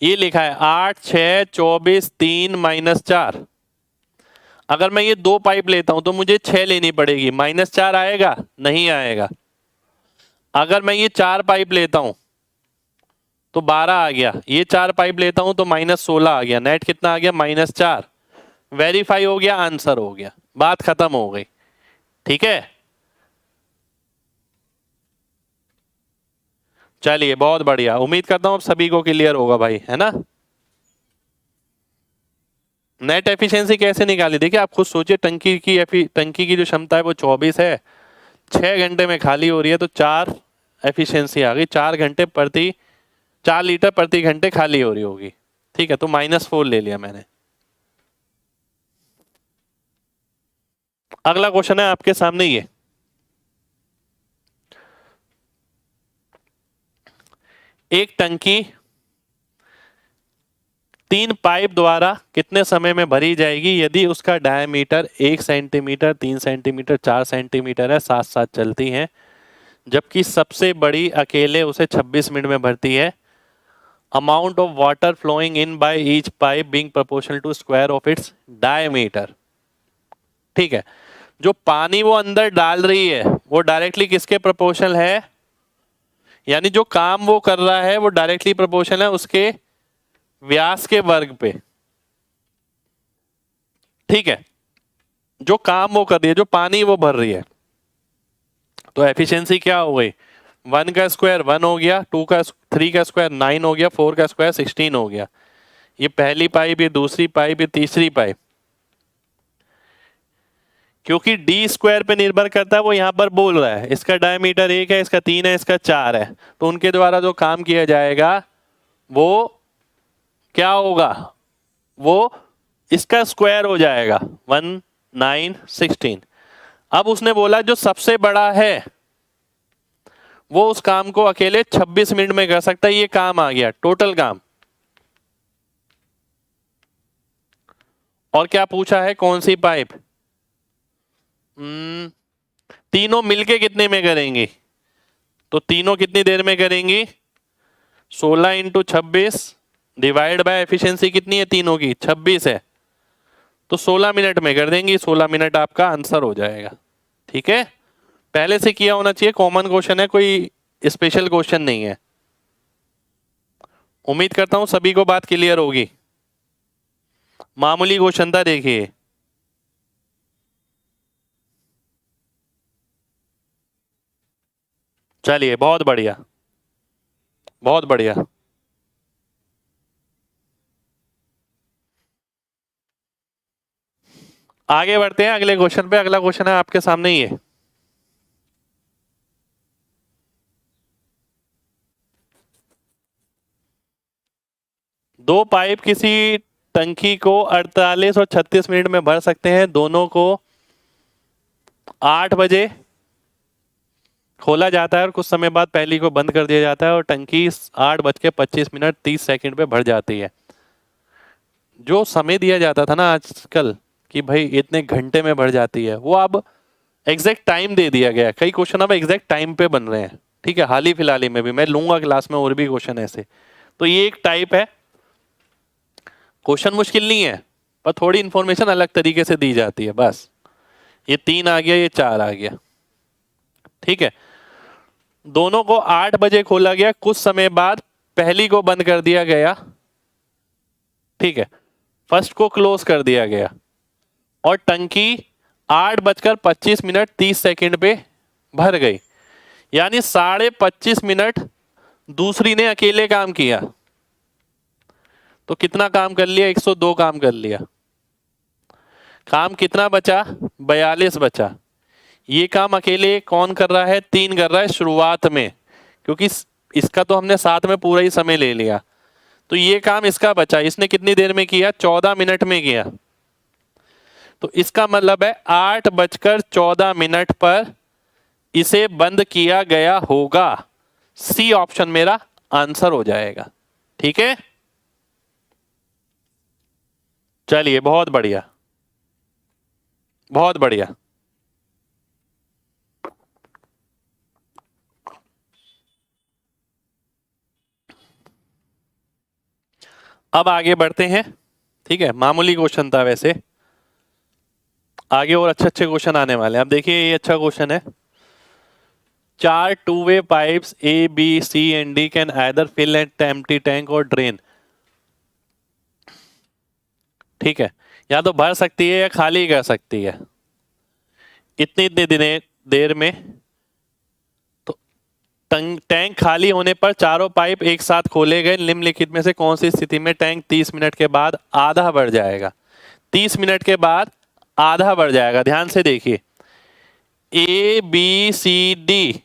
ये लिखा है 8 6 24 3 -4, अगर मैं ये 2 पाइप लेता हूं तो मुझे 6 लेनी पड़ेगी, -4 आएगा नहीं आएगा। अगर मैं ये 4 पाइप लेता हूं तो 12 आ गया, ये 4 पाइप लेता हूं तो -16 आ गया, नेट कितना आ गया -4। वेरीफाई हो गया, आंसर हो गया, बात खत्म हो गई। ठीक है, चलिए बहुत बढ़िया, उम्मीद करता हूं अब सभी को क्लियर होगा भाई, है ना। नेट एफिशिएंसी कैसे निकाली, देखिए आप खुद सोचिए, टंकी की जो क्षमता है वो 24 है, 6 घंटे में खाली हो रही है तो 4 एफिशिएंसी आ गई, 4 लीटर प्रति घंटे खाली हो रही होगी। ठीक है, तो -4 ले लिया मैंने। अगला क्वेश्चन है आपके सामने ये, एक टंकी 3 पाइप द्वारा कितने समय में भरी जाएगी यदि उसका डायमीटर 1 सेंटीमीटर 3 सेंटीमीटर 4 सेंटीमीटर है, साथ साथ चलती हैं, जबकि सबसे बड़ी अकेले उसे 26 मिनट में भरती है। Amount of water flowing in by each pipe being proportional to square of its diameter. ठीक है, जो पानी वो अंदर डाल रही है वो डायरेक्टली किसके प्रोपोर्शनल है, यानी जो काम वो कर रहा है वो डायरेक्टली प्रोपोर्शनल है उसके व्यास के वर्ग पे। ठीक है, जो काम वो कर रही है, जो पानी वो भर रही है, तो एफिशिएंसी क्या हो गई 1 का स्क्वायर 1 हो गया, 3 का स्क्वायर 9 हो गया, 4 का स्क्वायर 16 हो गया। ये पहली पाइप, ये दूसरी पाइप, ये तीसरी पाइप। क्योंकि डी स्क्वायर पे निर्भर करता है, वो यहां पर बोल रहा है इसका डायमीटर 1 है, इसका 3 है, इसका 4 है, तो उनके द्वारा जो काम किया जाएगा वो क्या होगा, वो इसका स्क्वायर हो जाएगा 1 9 16। अब उसने बोला जो सबसे बड़ा है वो उस काम को अकेले 26 मिनट में कर सकता है। ये काम आ गया टोटल काम। और क्या पूछा है, कौन सी पाइप? तीनों मिलके कितने में करेंगी? तो तीनों कितनी देर में करेंगी? 16 इंटू 26 डिवाइड बाय एफिशिएंसी कितनी है तीनों की, 26 है, तो 16 मिनट में कर देंगी। 16 मिनट आपका आंसर हो जाएगा। ठीक है, पहले से किया होना चाहिए, कॉमन क्वेश्चन है, कोई स्पेशल क्वेश्चन नहीं है। उम्मीद करता हूं सभी को बात क्लियर होगी। मामूली क्वेश्चन था, देखिए चलिए, बहुत बढ़िया, बहुत बढ़िया। आगे बढ़ते हैं अगले क्वेश्चन पे। अगला क्वेश्चन है आपके सामने ही है। दो पाइप किसी टंकी को 48 और 36 मिनट में भर सकते हैं। दोनों को 8 बजे खोला जाता है और कुछ समय बाद पहली को बंद कर दिया जाता है और टंकी 8:25 30 सेकंड पे भर जाती है। जो समय दिया जाता था ना आजकल कि भाई इतने घंटे में भर जाती है, वो अब एग्जैक्ट टाइम दे दिया गया है। कई क्वेश्चन अब एग्जैक्ट टाइम पे बन रहे हैं। ठीक है, हाल ही फिलहाल ही में भी मैं लूंगा क्लास में और भी क्वेश्चन ऐसे। तो ये एक टाइप है। क्वेश्चन मुश्किल नहीं है, पर थोड़ी इंफॉर्मेशन अलग तरीके से दी जाती है बस। ये 3 आ गया, ये 4 आ गया। ठीक है, दोनों को 8 बजे खोला गया, कुछ समय बाद पहली को बंद कर दिया गया। ठीक है, फर्स्ट को क्लोज कर दिया गया और टंकी 8:25 30 सेकंड पे भर गई। यानी 25.5 मिनट दूसरी ने अकेले काम किया। तो कितना काम कर लिया? 102 काम कर लिया। काम कितना बचा? 42 बचा। ये काम अकेले कौन कर रहा है? 3 कर रहा है शुरुआत में, क्योंकि इसका तो हमने साथ में पूरा ही समय ले लिया। तो ये काम इसका बचा। इसने कितनी देर में किया? 14 मिनट में किया। तो इसका मतलब है 8:14 पर इसे बंद किया गया होगा। सी ऑप्शन मेरा आंसर हो जाएगा। ठीक है, चलिए, बहुत बढ़िया, बहुत बढ़िया। अब आगे बढ़ते हैं। ठीक है, मामूली क्वेश्चन था वैसे, आगे और अच्छे अच्छे क्वेश्चन आने वाले हैं। अब देखिए, ये अच्छा क्वेश्चन है। 4 2-वे pipes A, B, C and D can either fill at empty tank और ड्रेन। ठीक है, या तो भर सकती है या खाली कर सकती है इतनी इतनी देर में। तो टैंक खाली होने पर चारों पाइप एक साथ खोले गए। निम्नलिखित में से कौन सी स्थिति में टैंक 30 मिनट के बाद आधा भर जाएगा? 30 मिनट के बाद आधा भर जाएगा। ध्यान से देखिए, A, B, C, D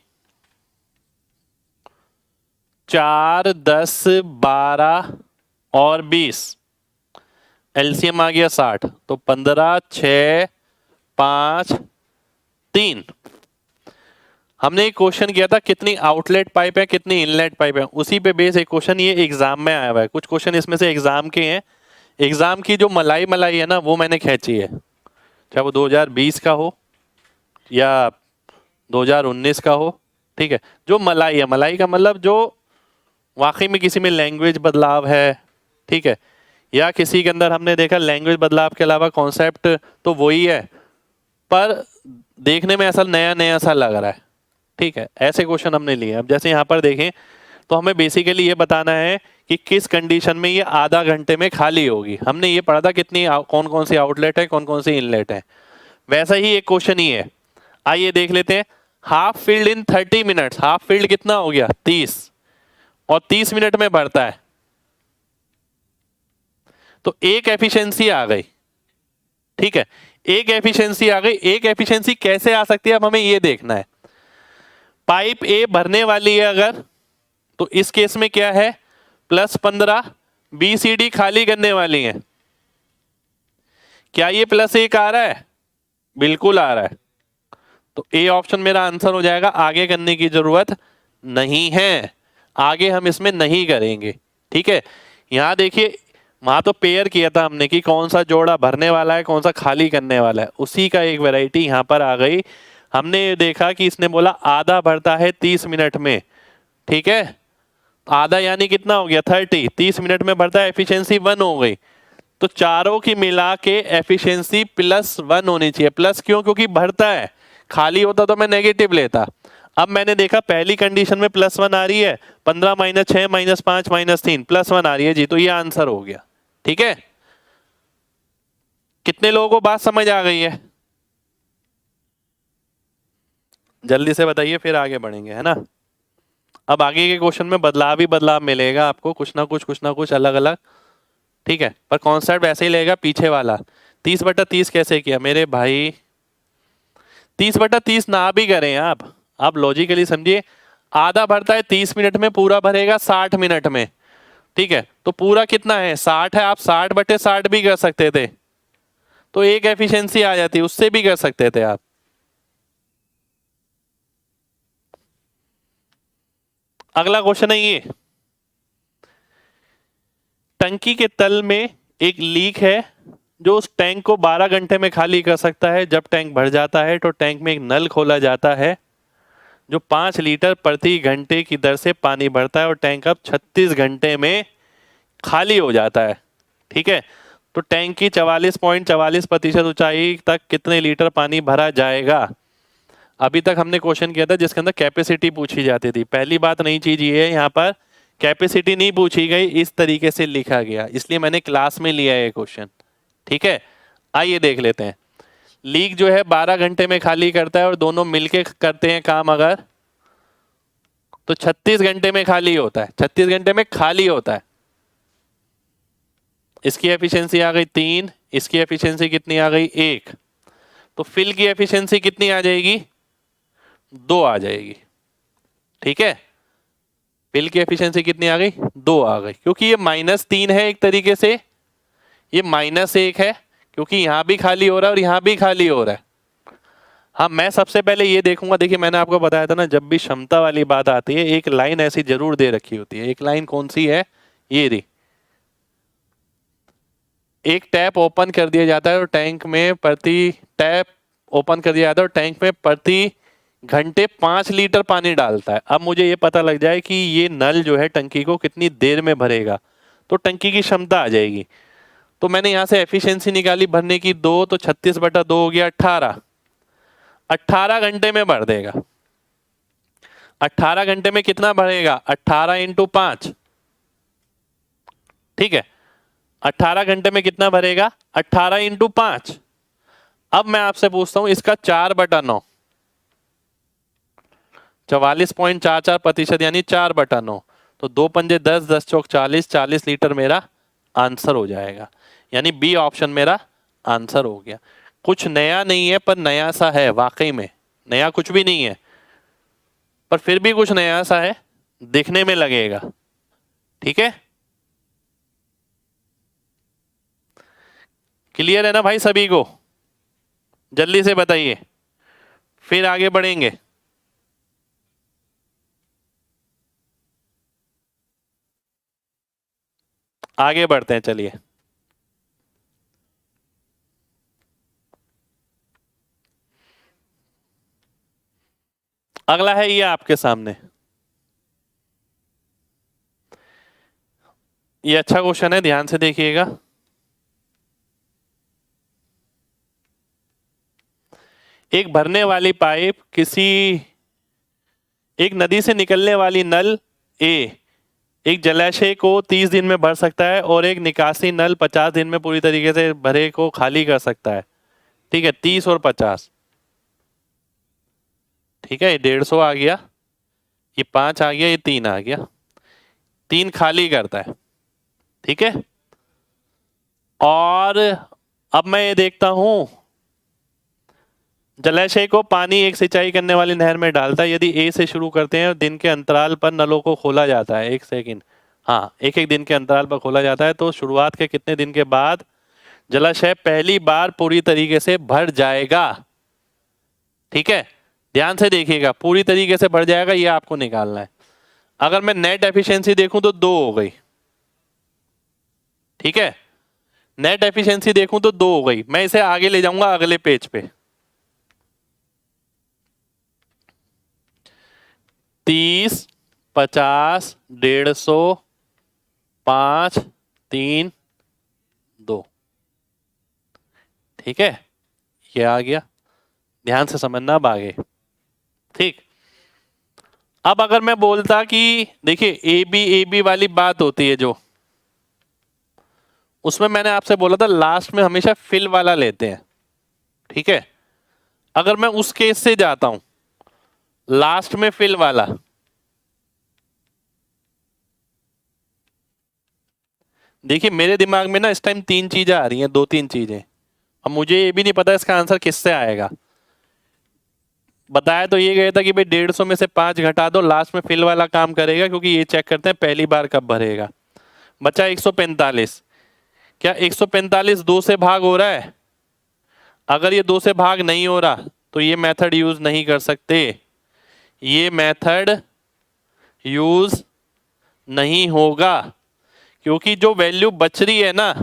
4 10 12 और 20, एलसीएम आ गया 60। तो 15 6 5 3। हमने एक क्वेश्चन किया था कितनी आउटलेट पाइप है, कितनी इनलेट पाइप है, उसी पे बेस एक क्वेश्चन ये एग्जाम में आया हुआ है। कुछ क्वेश्चन इसमें से एग्जाम के हैं। एग्जाम की जो मलाई है ना, वो मैंने खींची है, चाहे वो 2020 का हो या 2019 का हो। ठीक है, जो मलाई है, मलाई का मतलब जो वाकई में किसी में लैंग्वेज बदलाव है। ठीक है, या किसी के अंदर हमने देखा लैंग्वेज बदलाव के अलावा कॉन्सेप्ट तो वही है, पर देखने में ऐसा नया नया सा लग रहा है। ठीक है, ऐसे क्वेश्चन हमने लिए। अब जैसे यहाँ पर देखें तो हमें बेसिकली ये बताना है कि किस कंडीशन में ये आधा घंटे में खाली होगी। हमने ये पढ़ा था कितनी कौन कौन सी आउटलेट है, कौन कौन सी इनलेट है। वैसा ही एक क्वेश्चन ही है, आइए देख लेते हैं। हाफ फील्ड इन 30 मिनट्स, हाफ फील्ड कितना हो गया 30, और 30 मिनट में भरता है, तो एक एफिशिएंसी आ गई। ठीक है, एक एफिशिएंसी आ गई। एक एफिशिएंसी कैसे आ सकती है, अब हमें ये देखना है। पाइप ए भरने वाली है अगर, तो इस केस में क्या है, +15, बी सी डी खाली करने वाली है। क्या ये +1 आ रहा है? बिल्कुल आ रहा है, तो ए ऑप्शन मेरा आंसर हो जाएगा। आगे करने की जरूरत नहीं है, आगे हम इसमें नहीं करेंगे। ठीक है, यहां देखिए, वहां तो पेयर किया था हमने कि कौन सा जोड़ा भरने वाला है, कौन सा खाली करने वाला है, उसी का एक वैरायटी यहां पर आ गई। हमने ये देखा कि इसने बोला आधा भरता है 30 मिनट में। ठीक है, आधा यानी कितना हो गया 30, 30 मिनट में भरता है, एफिशिएंसी 1 हो गई। तो चारों की मिला के एफिशिएंसी +1 होनी चाहिए। प्लस क्यों? क्योंकि भरता है, खाली होता तो मैं नेगेटिव लेता। अब मैंने देखा पहली कंडीशन में +1 आ रही है, 15 - 6 - 5 - 3 +1 आ रही है जी, तो ये आंसर हो गया। ठीक है, कितने लोगों को बात समझ आ गई है? जल्दी से बताइए, फिर आगे बढ़ेंगे, है ना। अब आगे के क्वेश्चन में बदलाव ही बदलाव मिलेगा आपको, कुछ ना कुछ अलग अलग। ठीक है, पर कॉन्सेप्ट वैसे ही लेगा पीछे वाला। 30/30 कैसे किया मेरे भाई? 30/30 ना भी करें आप लॉजिकली समझिए। आधा भरता है 30 मिनट में, पूरा भरेगा 60 मिनट में। ठीक है, तो पूरा कितना है 60 है, आप 60/60 भी कर सकते थे, तो एक एफिशिएंसी आ जाती, उससे भी कर सकते थे आप। अगला क्वेश्चन है ये, टंकी के तल में एक लीक है जो उस टैंक को 12 घंटे में खाली कर सकता है। जब टैंक भर जाता है तो टैंक में एक नल खोला जाता है जो 5 लीटर प्रति घंटे की दर से पानी भरता है, और टैंक अब 36 घंटे में खाली हो जाता है। ठीक है, तो टैंक की 44.44% ऊंचाई तक कितने लीटर पानी भरा जाएगा? अभी तक हमने क्वेश्चन किया था जिसके अंदर कैपेसिटी पूछी जाती थी। पहली बात नई चीज ये है, यहाँ पर कैपेसिटी नहीं पूछी गई, इस तरीके से लिखा गया, इसलिए मैंने क्लास में लिया है क्वेश्चन। ठीक है, आइए देख लेते हैं। लीक जो है 12 घंटे में खाली करता है, और दोनों मिलके करते हैं काम अगर, तो 36 घंटे में खाली होता है। 36 घंटे में खाली होता है। इसकी एफिशिएंसी आ गई 3, इसकी एफिशिएंसी कितनी आ गई 1, तो फिल की एफिशिएंसी कितनी आ जाएगी 2 आ जाएगी। ठीक है, फिल की एफिशिएंसी कितनी आ गई 2 आ गई, क्योंकि ये -3 है एक तरीके से, ये -1 है, क्योंकि यहां भी खाली हो रहा है और यहां भी खाली हो रहा है। हाँ, मैं सबसे पहले ये देखूंगा, देखिए मैंने आपको बताया था ना, जब भी क्षमता वाली बात आती है एक लाइन ऐसी जरूर दे रखी होती है। एक लाइन कौन सी है, ये रही। एक टैप ओपन कर दिया जाता है और टैंक में टैप ओपन कर दिया जाता है और टैंक में प्रति घंटे 5 लीटर पानी डालता है। अब मुझे ये पता लग जाए कि ये नल जो है टंकी को कितनी देर में भरेगा, तो टंकी की क्षमता आ जाएगी। तो मैंने यहां से एफिशिएंसी निकाली भरने की 2, तो 36/2 हो गया 18। 18 घंटे में भर देगा। 18 घंटे में कितना भरेगा 18 × 5। ठीक है, 18 घंटे में कितना भरेगा 18 × 5। अब मैं आपसे पूछता हूं इसका 4/9, 44.44% यानी 4/9, तो 2 पंजे 10, 10 चौक 40, 40 लीटर मेरा आंसर हो जाएगा। यानी बी ऑप्शन मेरा आंसर हो गया। कुछ नया नहीं है, पर नया सा है, वाकई में नया कुछ भी नहीं है, पर फिर भी कुछ नया सा है, दिखने में लगेगा। ठीक है, क्लियर है ना भाई सभी को? जल्दी से बताइए, फिर आगे बढ़ेंगे। आगे बढ़ते हैं, चलिए। अगला है ये आपके सामने, ये अच्छा क्वेश्चन है, ध्यान से देखिएगा। एक भरने वाली पाइप एक नदी से निकलने वाली नल ए एक जलाशय को 30 दिन में भर सकता है, और एक निकासी नल 50 दिन में पूरी तरीके से भरे को खाली कर सकता है। ठीक है, 30 और 50। ठीक है, ये 150 आ गया, ये 5 आ गया, ये 3 आ गया, 3 खाली करता है। ठीक है, और अब मैं ये देखता हूं, जलाशय को पानी एक सिंचाई करने वाली नहर में डालता है। यदि ए से शुरू करते हैं और दिन के अंतराल पर नलों को खोला जाता है, एक सेकंड, हाँ, एक एक दिन के अंतराल पर खोला जाता है, तो शुरुआत के कितने दिन के बाद जलाशय पहली बार पूरी तरीके से भर जाएगा? ठीक है, ध्यान से देखिएगा, पूरी तरीके से भर जाएगा, ये आपको निकालना है। अगर मैं नेट एफिशिएंसी देखूं तो 2 हो गई। ठीक है, नेट एफिशिएंसी देखूं तो 2 हो गई। मैं इसे आगे ले जाऊंगा अगले पेज पे। 30, 50, 150, 5, 3, 2। ठीक है, ये आ गया, ध्यान से समझना अब आगे। ठीक, अब अगर मैं बोलता कि देखिए ए बी वाली बात होती है जो, उसमें मैंने आपसे बोला था लास्ट में हमेशा फिल वाला लेते हैं। ठीक है, अगर मैं उस केस से जाता हूं, लास्ट में फिल वाला, देखिए मेरे दिमाग में ना इस टाइम 3 चीजें आ रही हैं, 2-3 चीजें। अब मुझे ये भी नहीं पता इसका आंसर किससे आएगा। बताया तो ये गया था कि भाई 150 में से 5 घटा दो, लास्ट में फिल वाला काम करेगा, क्योंकि ये चेक करते हैं पहली बार कब भरेगा। बचा 145। क्या 145 2 से भाग हो रहा है? अगर ये 2 से भाग नहीं हो रहा तो ये मेथड यूज नहीं कर सकते, ये मेथड यूज नहीं होगा, क्योंकि जो वैल्यू बच रही है ना,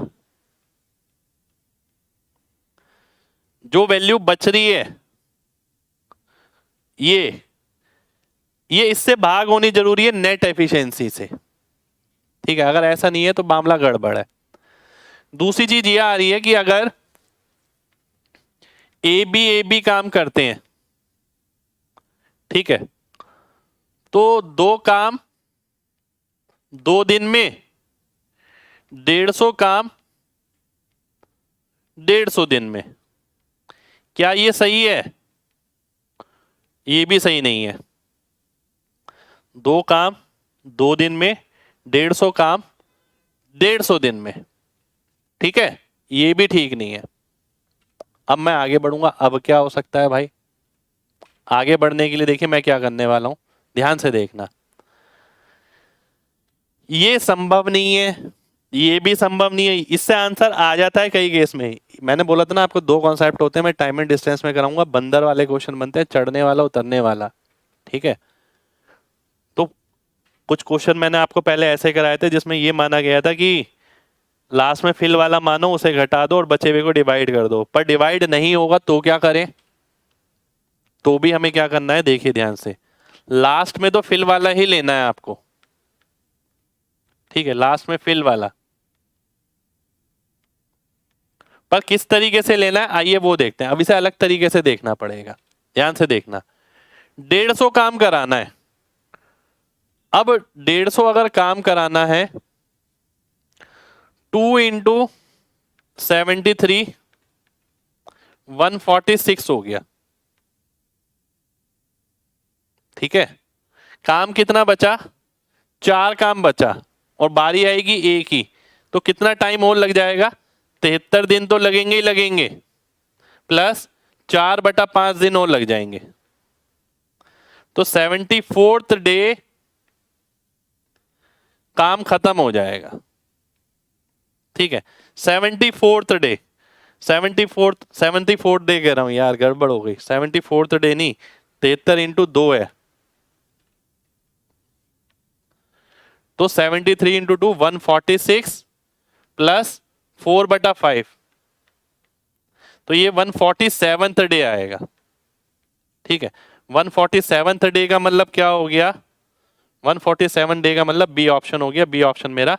जो वैल्यू बच रही है, ये इससे भाग होनी जरूरी है, नेट एफिशिएंसी से। ठीक है, अगर ऐसा नहीं है तो मामला गड़बड़ है। दूसरी चीज ये आ रही है कि अगर ए बी काम करते हैं, ठीक है, तो 2 काम 2 दिन में, 150 काम 150 दिन में। क्या ये सही है? ये भी सही नहीं है। 2 काम 2 दिन में, 150 काम 150 दिन में। ठीक है, ये भी ठीक नहीं है। अब मैं आगे बढ़ूंगा, अब क्या हो सकता है भाई? आगे बढ़ने के लिए देखिए मैं क्या करने वाला हूं, ध्यान से देखना। ये संभव नहीं है, ये भी संभव नहीं है, इससे आंसर आ जाता है कई केस में। मैंने बोला था ना आपको 2 कॉन्सेप्ट होते हैं, मैं टाइम एंड डिस्टेंस में कराऊंगा। बंदर वाले क्वेश्चन बनते हैं, चढ़ने वाला उतरने वाला। ठीक है, तो कुछ क्वेश्चन मैंने आपको पहले ऐसे कराए थे जिसमें ये माना गया था कि लास्ट में फिल वाला मानो, उसे घटा दो और बचे हुए को डिवाइड कर दो। पर डिवाइड नहीं होगा तो क्या करें? तो भी हमें क्या करना है, देखिए ध्यान से, लास्ट में तो फिल वाला ही लेना है आपको। ठीक है, लास्ट में फिल वाला, पर किस तरीके से लेना है आइए वो देखते हैं। अब इसे अलग तरीके से देखना पड़ेगा, ध्यान से देखना। 150 काम कराना है। अब 150 अगर काम कराना है, 2 इंटू 73 146 हो गया। ठीक है, काम कितना बचा? 4 काम बचा, और बारी आएगी एक ही, तो कितना टाइम और लग जाएगा? 73 दिन तो लगेंगे ही लगेंगे, प्लस 4/5 दिन और लग जाएंगे, तो 74th डे काम खत्म हो जाएगा। ठीक है, 74th डे, 74th डे कह रहा हूं यार, गड़बड़ हो गई। 74th डे नहीं, 73 इंटू 2 है, तो 73 इंटू 2 146 प्लस 4/5, तो ये 147th डे आएगा। ठीक है, 147th डे का मतलब क्या हो गया? 147 डे का मतलब बी ऑप्शन हो गया, बी ऑप्शन मेरा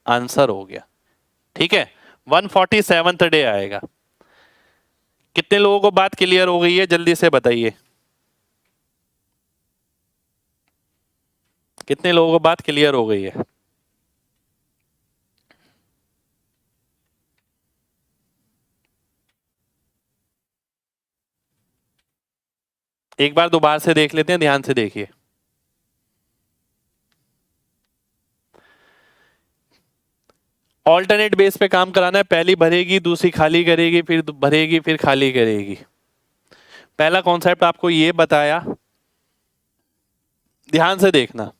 आंसर हो गया। ठीक है, 147th डे आएगा। कितने लोगों को बात क्लियर हो गई है, जल्दी से बताइए। कितने लोगों को बात क्लियर हो गई है? एक बार दोबारा से देख लेते हैं, ध्यान से देखिए। ऑल्टरनेट बेस पे काम कराना है, पहली भरेगी, दूसरी खाली करेगी, फिर भरेगी, फिर खाली करेगी। पहला कॉन्सेप्ट आपको ये बताया, ध्यान से देखना।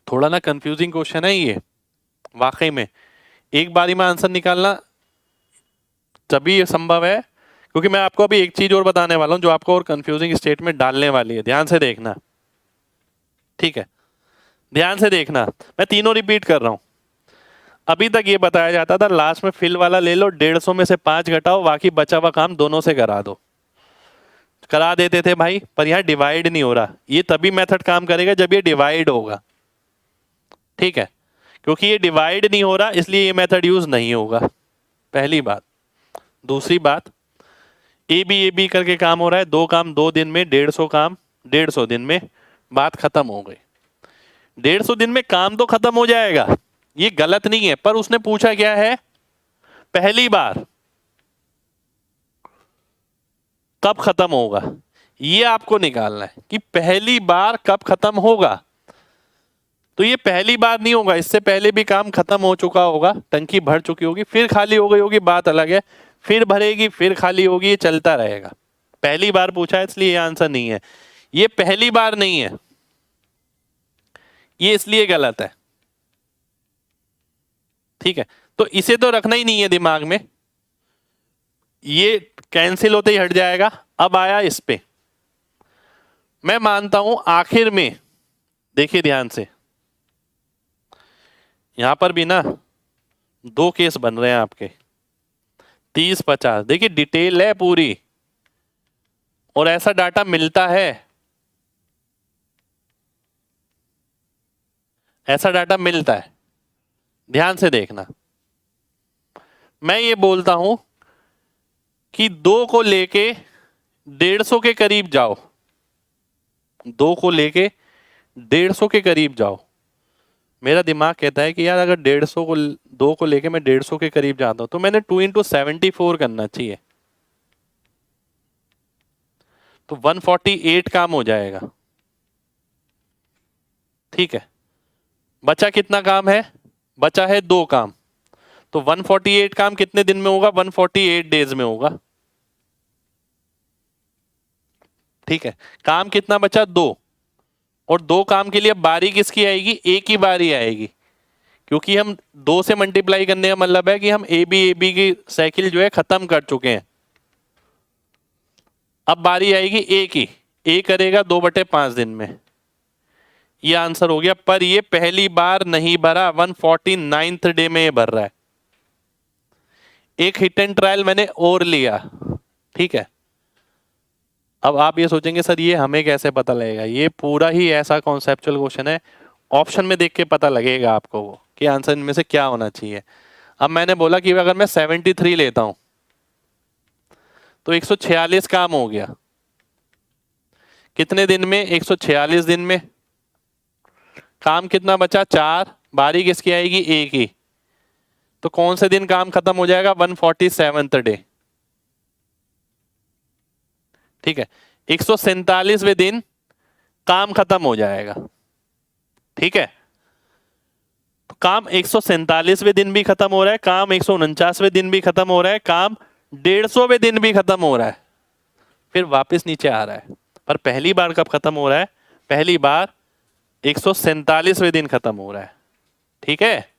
थोड़ा ना कंफ्यूजिंग क्वेश्चन है ये वाकई में, एक बारी में आंसर निकालना तभी ये संभव है, क्योंकि मैं आपको अभी एक चीज और बताने वाला हूं जो आपको और कंफ्यूजिंग स्टेट में डालने वाली है। ध्यान से देखना, ठीक है, ध्यान से देखना। मैं तीनों रिपीट कर रहा हूं। अभी तक ये बताया जाता था लास्ट में फिल वाला ले लो, 150 में से 5 घटाओ, बाकी बचा हुआ काम दोनों से करा दो, करा देते थे भाई। पर यहाँ डिवाइड नहीं हो रहा, ये तभी मेथड काम करेगा जब ये डिवाइड होगा, ठीक है। क्योंकि ये डिवाइड नहीं हो रहा इसलिए ये मेथड यूज नहीं होगा, पहली बात। दूसरी बात, ए बी करके काम हो रहा है, 2 काम 2 दिन में, 150 काम 150 दिन में, बात खत्म हो गई। 150 दिन में काम तो खत्म हो जाएगा, ये गलत नहीं है, पर उसने पूछा क्या है, पहली बार कब खत्म होगा, ये आपको निकालना है कि पहली बार कब खत्म होगा। तो ये पहली बार नहीं होगा, इससे पहले भी काम खत्म हो चुका होगा, टंकी भर चुकी होगी, फिर खाली हो गई होगी, बात अलग है, फिर भरेगी, फिर खाली होगी, ये चलता रहेगा। पहली बार पूछा है इसलिए ये आंसर नहीं है, ये पहली बार नहीं है, ये इसलिए गलत है, ठीक है। तो इसे तो रखना ही नहीं है दिमाग में, ये कैंसिल होते ही हट जाएगा। अब आया इस पे, मैं मानता हूं आखिर में, देखिए ध्यान से, यहां पर भी ना 2 केस बन रहे हैं आपके, 30-50, देखिए डिटेल है पूरी, और ऐसा डाटा मिलता है, ऐसा डाटा मिलता है, ध्यान से देखना। मैं ये बोलता हूं कि 2 को लेके 150 के करीब जाओ, 2 को लेके 150 के करीब जाओ। मेरा दिमाग कहता है कि यार अगर 150 को 2 को लेके मैं 150 के करीब जाता हूं तो मैंने 2 × 74 करना चाहिए, तो 148 काम हो जाएगा, ठीक है। बचा कितना काम है, बचा है 2 काम, तो 148 काम कितने दिन में होगा, 148 डेज में होगा, ठीक है। काम कितना बचा, 2, और 2 काम के लिए बारी किसकी आएगी, एक ही बारी आएगी, क्योंकि हम 2 से मल्टीप्लाई करने का मतलब है कि हम ए बी की साइकिल जो है खत्म कर चुके हैं। अब बारी आएगी एक ही, ए करेगा 2/5 दिन में, ये आंसर हो गया। पर ये पहली बार नहीं भरा, 149th डे में ये भर रहा है। एक हिट एंड ट्रायल मैंने और लिया, ठीक है। अब आप ये सोचेंगे सर ये हमें कैसे पता लगेगा, ये पूरा ही ऐसा कॉन्सेप्चुअल क्वेश्चन है, ऑप्शन में देख के पता लगेगा आपको वो कि आंसर इनमें से क्या होना चाहिए। अब मैंने बोला कि अगर मैं 73 लेता हूं तो 146 काम हो गया, कितने दिन में, 146 दिन में। काम कितना बचा, 4, बारी किसकी आएगी, एक ही, तो कौन से दिन काम खत्म हो जाएगा, 147th डे, ठीक है। 147वें दिन काम खत्म हो जाएगा, ठीक है। तो काम 147वें दिन भी खत्म हो रहा है, काम 149वें दिन भी खत्म हो रहा है, काम 150वें दिन भी खत्म हो रहा है, फिर वापस नीचे आ रहा है। पर पहली बार कब खत्म हो रहा है, पहली बार 147वें दिन खत्म हो रहा है, ठीक है।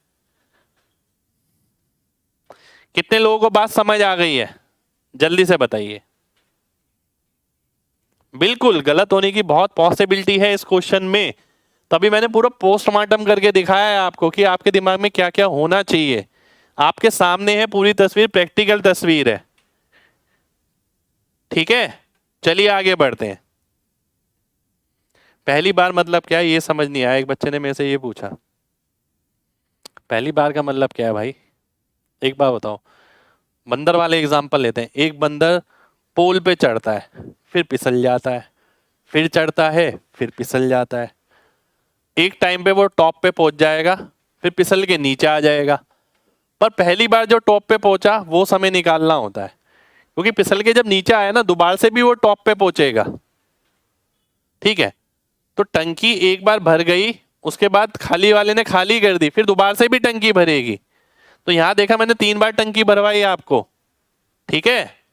कितने लोगों को बात समझ आ गई है, जल्दी से बताइए। बिल्कुल गलत होने की बहुत पॉसिबिलिटी है इस क्वेश्चन में, तभी मैंने पूरा पोस्टमार्टम करके दिखाया है आपको कि आपके दिमाग में क्या क्या होना चाहिए। आपके सामने है पूरी तस्वीर, प्रैक्टिकल तस्वीर है, ठीक है। चलिए आगे बढ़ते हैं। पहली बार मतलब क्या है ये समझ नहीं आया, एक बच्चे ने मेरे से ये पूछा, पहली बार का मतलब क्या है भाई, एक बार बताओ। बंदर वाले एग्जांपल लेते हैं, एक बंदर पोल पे चढ़ता है, फिर फिसल जाता है, फिर चढ़ता है, फिर फिसल जाता है, एक टाइम पे वो टॉप पे पहुंच जाएगा, फिर फिसल के नीचे आ जाएगा। पर पहली बार जो टॉप पे पहुंचा वो समय निकालना होता है, क्योंकि फिसल के जब नीचे आया ना दोबारा से भी वो टॉप पे पहुंचेगा। ठीक है, तो टंकी एक बार भर गई, उसके बाद खाली वाले ने खाली कर दी, फिर दोबारा से भी टंकी भरेगी। तो यहां देखा मैंने 3 बार टंकी भरवाई आपको। ठीक है,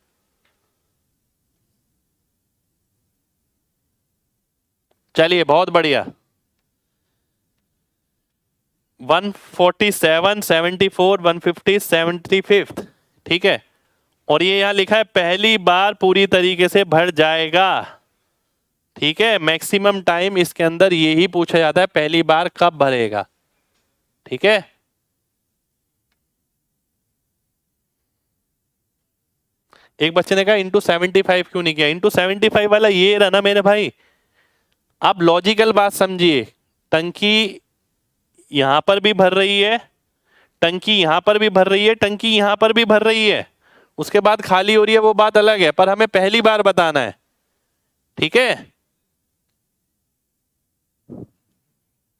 चलिए बहुत बढ़िया। 147, 74, 150, 75। ठीक है, और ये यहां लिखा है पहली बार पूरी तरीके से भर जाएगा। ठीक है, मैक्सिमम टाइम इसके अंदर यही पूछा जाता है, पहली बार कब भरेगा। ठीक है, एक बच्चे ने कहा इंटू 75 क्यों नहीं किया। इंटू 75 वाला ये रहा ना मेरे भाई, आप लॉजिकल बात समझिए। टंकी यहां पर भी भर रही है, टंकी यहां पर भी भर रही है, टंकी यहां पर भी भर रही है, उसके बाद खाली हो रही है, वो बात अलग है, पर हमें पहली बार बताना है। ठीक है,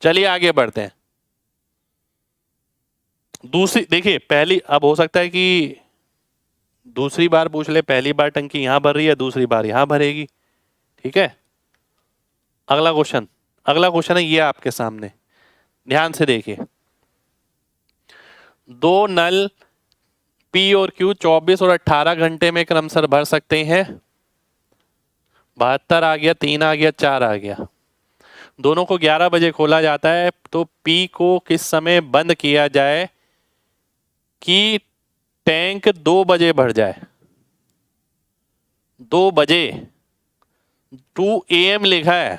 चलिए आगे बढ़ते हैं। दूसरी देखिए, पहली अब हो सकता है कि दूसरी बार पूछ ले, पहली बार टंकी यहां भर रही है, दूसरी बार यहां भरेगी। ठीक है, अगला क्वेश्चन, अगला क्वेश्चन है ये आपके सामने, ध्यान से देखिए। दो नल पी और क्यू 24 और 18 घंटे में क्रमशः भर सकते हैं। 72 आ गया, 3 आ गया, 4 आ गया। दोनों को 11 बजे खोला जाता है, तो पी को किस समय बंद किया जाए कि टैंक 2 बजे भर जाए। 2 बजे, 2 AM लिखा है,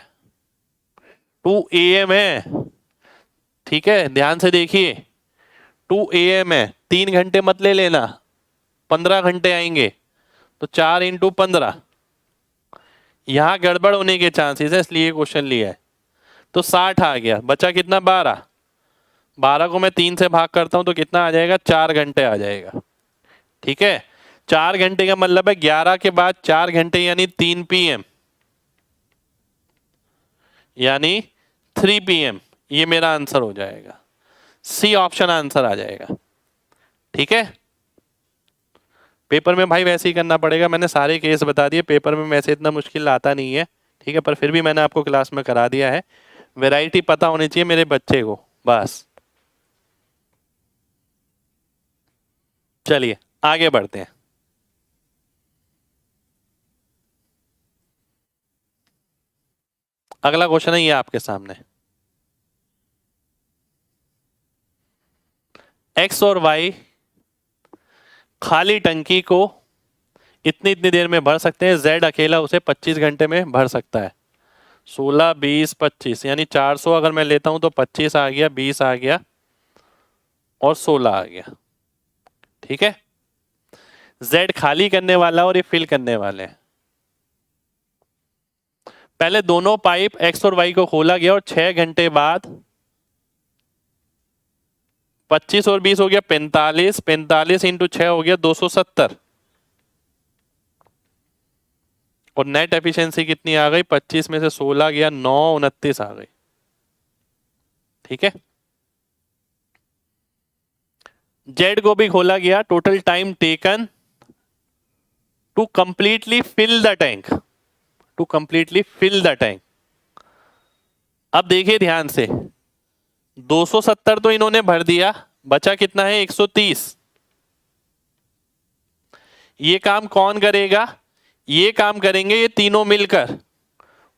2 AM है। ठीक है, ध्यान से देखिए, 2 AM है, 3 घंटे मत ले लेना, 15 घंटे आएंगे, तो 4 इंटू 15। यहां गड़बड़ होने के चांसेस है, इसलिए क्वेश्चन लिया है। तो 60 आ गया, बचा कितना 12। 12 को मैं 3 से भाग करता हूं तो कितना आ जाएगा, 4 घंटे आ जाएगा। ठीक है, 4 घंटे का मतलब है 11 के बाद 4 घंटे यानी 3 PM, यानी 3 PM। ये मेरा आंसर हो जाएगा, सी ऑप्शन आंसर आ जाएगा। ठीक है, पेपर में भाई वैसे ही करना पड़ेगा, मैंने सारे केस बता दिए, पेपर में वैसे इतना मुश्किल आता नहीं है। ठीक है, पर फिर भी मैंने आपको क्लास में करा दिया है। वैरायटी पता होनी चाहिए मेरे बच्चे को, बस। चलिए आगे बढ़ते हैं। अगला क्वेश्चन है ये आपके सामने, एक्स और वाई खाली टंकी को इतनी इतनी देर में भर सकते हैं, जेड अकेला उसे 25 घंटे में भर सकता है। 16, 20, 25 यानी 400 अगर मैं लेता हूं तो 25 आ गया, 20 आ गया और 16 आ गया। ठीक है, जेड खाली करने वाला और ये फिल करने वाले हैं। पहले दोनों पाइप एक्स और वाई को खोला गया और 6 घंटे बाद 25 और 20 हो गया 45, 45 इंटू 6 हो गया 270, और नेट एफिशिएंसी कितनी आ गई, 25 में से 16 गया 9, 29 आ गई। ठीक है, जेड को भी खोला गया, total time taken to completely fill the tank, to completely fill the tank. अब देखिए ध्यान से, 270 तो इन्होंने भर दिया, बचा कितना है 130। ये काम कौन करेगा, ये काम करेंगे ये तीनों मिलकर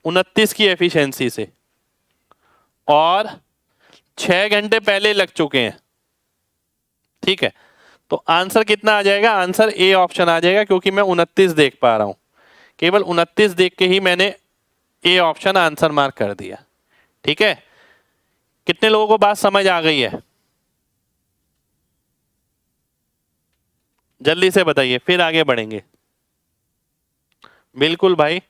29 की एफिशिएंसी से, और 6 घंटे पहले लग चुके हैं। ठीक है, तो आंसर कितना आ जाएगा, आंसर ए ऑप्शन आ जाएगा, क्योंकि मैं 29 देख पा रहा हूं, केवल 29 देख के ही मैंने ए ऑप्शन आंसर मार्क कर दिया। ठीक है, कितने लोगों को बात समझ आ गई है, जल्दी से बताइए, फिर आगे बढ़ेंगे। बिल्कुल भाई,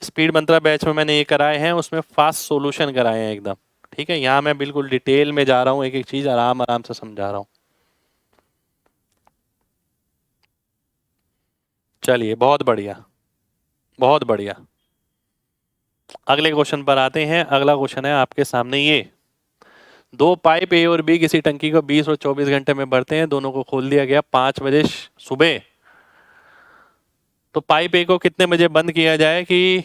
स्पीड मंत्रा बैच में मैंने ये कराए हैं, उसमें फास्ट सॉल्यूशन कराए हैं एकदम। ठीक है, यहां मैं बिल्कुल डिटेल में जा रहा हूं, एक एक चीज आराम आराम से समझा रहा हूं। चलिए बहुत बढ़िया, बहुत बढ़िया। अगले क्वेश्चन पर आते हैं। अगला क्वेश्चन है आपके सामने ये, दो पाइप ए और बी किसी टंकी को 20 और 24 घंटे में भरते हैं, दोनों को खोल दिया गया 5 बजे सुबह। तो पाइप ए को कितने बजे बंद किया जाए कि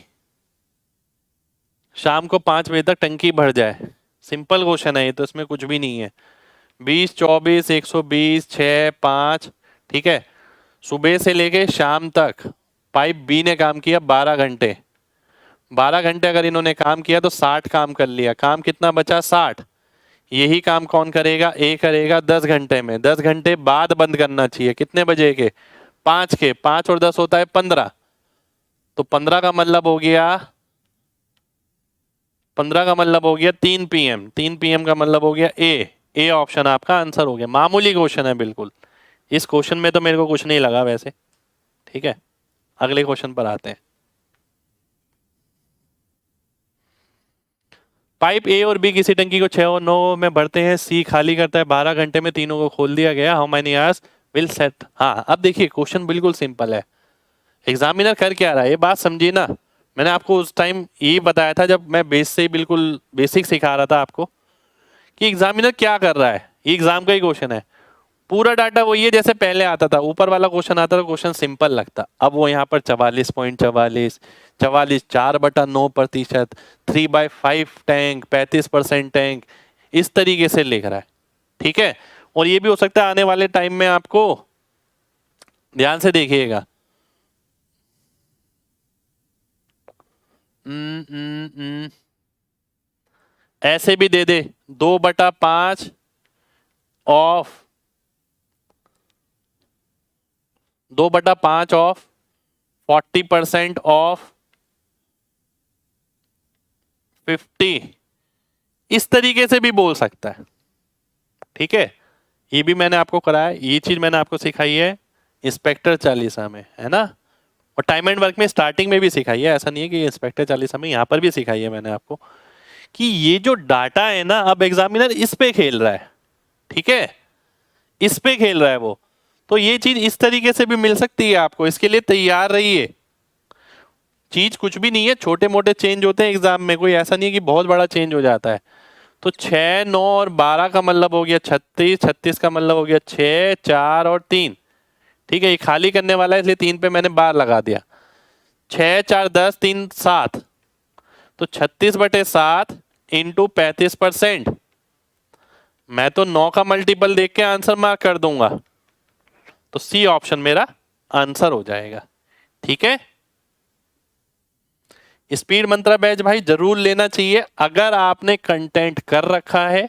शाम को 5 बजे तक टंकी भर जाए? सिंपल क्वेश्चन है ये तो, इसमें कुछ भी नहीं है। 20, 24, 120, 6, 5, ठीक है। सुबह से लेके शाम तक पाइप बी ने काम किया 12 घंटे। 12 घंटे अगर इन्होंने काम किया तो 60 काम कर लिया। काम कितना बचा? 60। यही काम कौन करेगा? ए करेगा 10 घंटे में। 10 घंटे बाद बंद करना चाहिए। कितने बजे के? 5 के। 5 और 10 होता है 15। तो 15 का मतलब हो गया 3 PM। 3 PM का मतलब हो गया ए ऑप्शन आपका आंसर हो गया। मामूली क्वेश्चन है बिल्कुल। इस क्वेश्चन में तो मेरे को कुछ नहीं लगा वैसे, ठीक है। अगले क्वेश्चन पर आते हैं। पाइप ए और बी किसी टंकी को 6 और 9 में भरते हैं। सी खाली करता है 12 घंटे में। तीनों को खोल दिया गया। How many hours will set? हाँ, अब देखिए क्वेश्चन बिल्कुल सिंपल है। एग्जामिनर कर क्या रहा है ये बात समझिए ना। मैंने आपको उस टाइम यही बताया था जब मैं बेस से बिल्कुल बेसिक सिखा रहा था आपको कि एग्जामिनर क्या कर रहा है। ये एग्जाम का ही क्वेश्चन है। पूरा डाटा वही है जैसे पहले आता था। ऊपर वाला क्वेश्चन आता था, क्वेश्चन सिंपल लगता। अब वो यहाँ पर 44.44, 44 4/9%, 3/5 टैंक, 35% टैंक, इस तरीके से लिख रहा है, ठीक है। और ये भी हो सकता है आने वाले टाइम में आपको, ध्यान से देखिएगा, ऐसे भी दे दे 2/5 ऑफ 2/5 ऑफ 40% ऑफ 50, इस तरीके से भी बोल सकता है, ठीक है। ये भी मैंने आपको कराया। ये चीज मैंने आपको सिखाई है इंस्पेक्टर 40 में, है ना। और टाइम एंड वर्क में स्टार्टिंग में भी सिखाई है। ऐसा नहीं है कि इंस्पेक्टर 40 में, यहाँ पर भी सिखाई है मैंने आपको कि ये जो डाटा है ना, अब एग्जामिनर इस पे खेल रहा है, ठीक है, इस पे खेल रहा है वो। तो ये चीज इस तरीके से भी मिल सकती है आपको, इसके लिए तैयार रहिए। चीज कुछ भी नहीं है, छोटे मोटे चेंज होते हैं एग्जाम में, कोई ऐसा नहीं है कि बहुत बड़ा चेंज हो जाता है। तो 6, 9 और 12 का मतलब हो गया 36, 36 का मतलब हो गया 6, 4 और 3, ठीक है। ये खाली करने वाला है इसलिए 3 पे मैंने बार लगा दिया। 6, 4, 10, 3, 7, तो 36/7 इंटू 35%। मैं तो 9 का मल्टीपल देख के आंसर मार्क कर दूंगा। तो सी ऑप्शन मेरा आंसर हो जाएगा, ठीक है। स्पीड मंत्रा बैच भाई जरूर लेना चाहिए अगर आपने कंटेंट कर रखा है।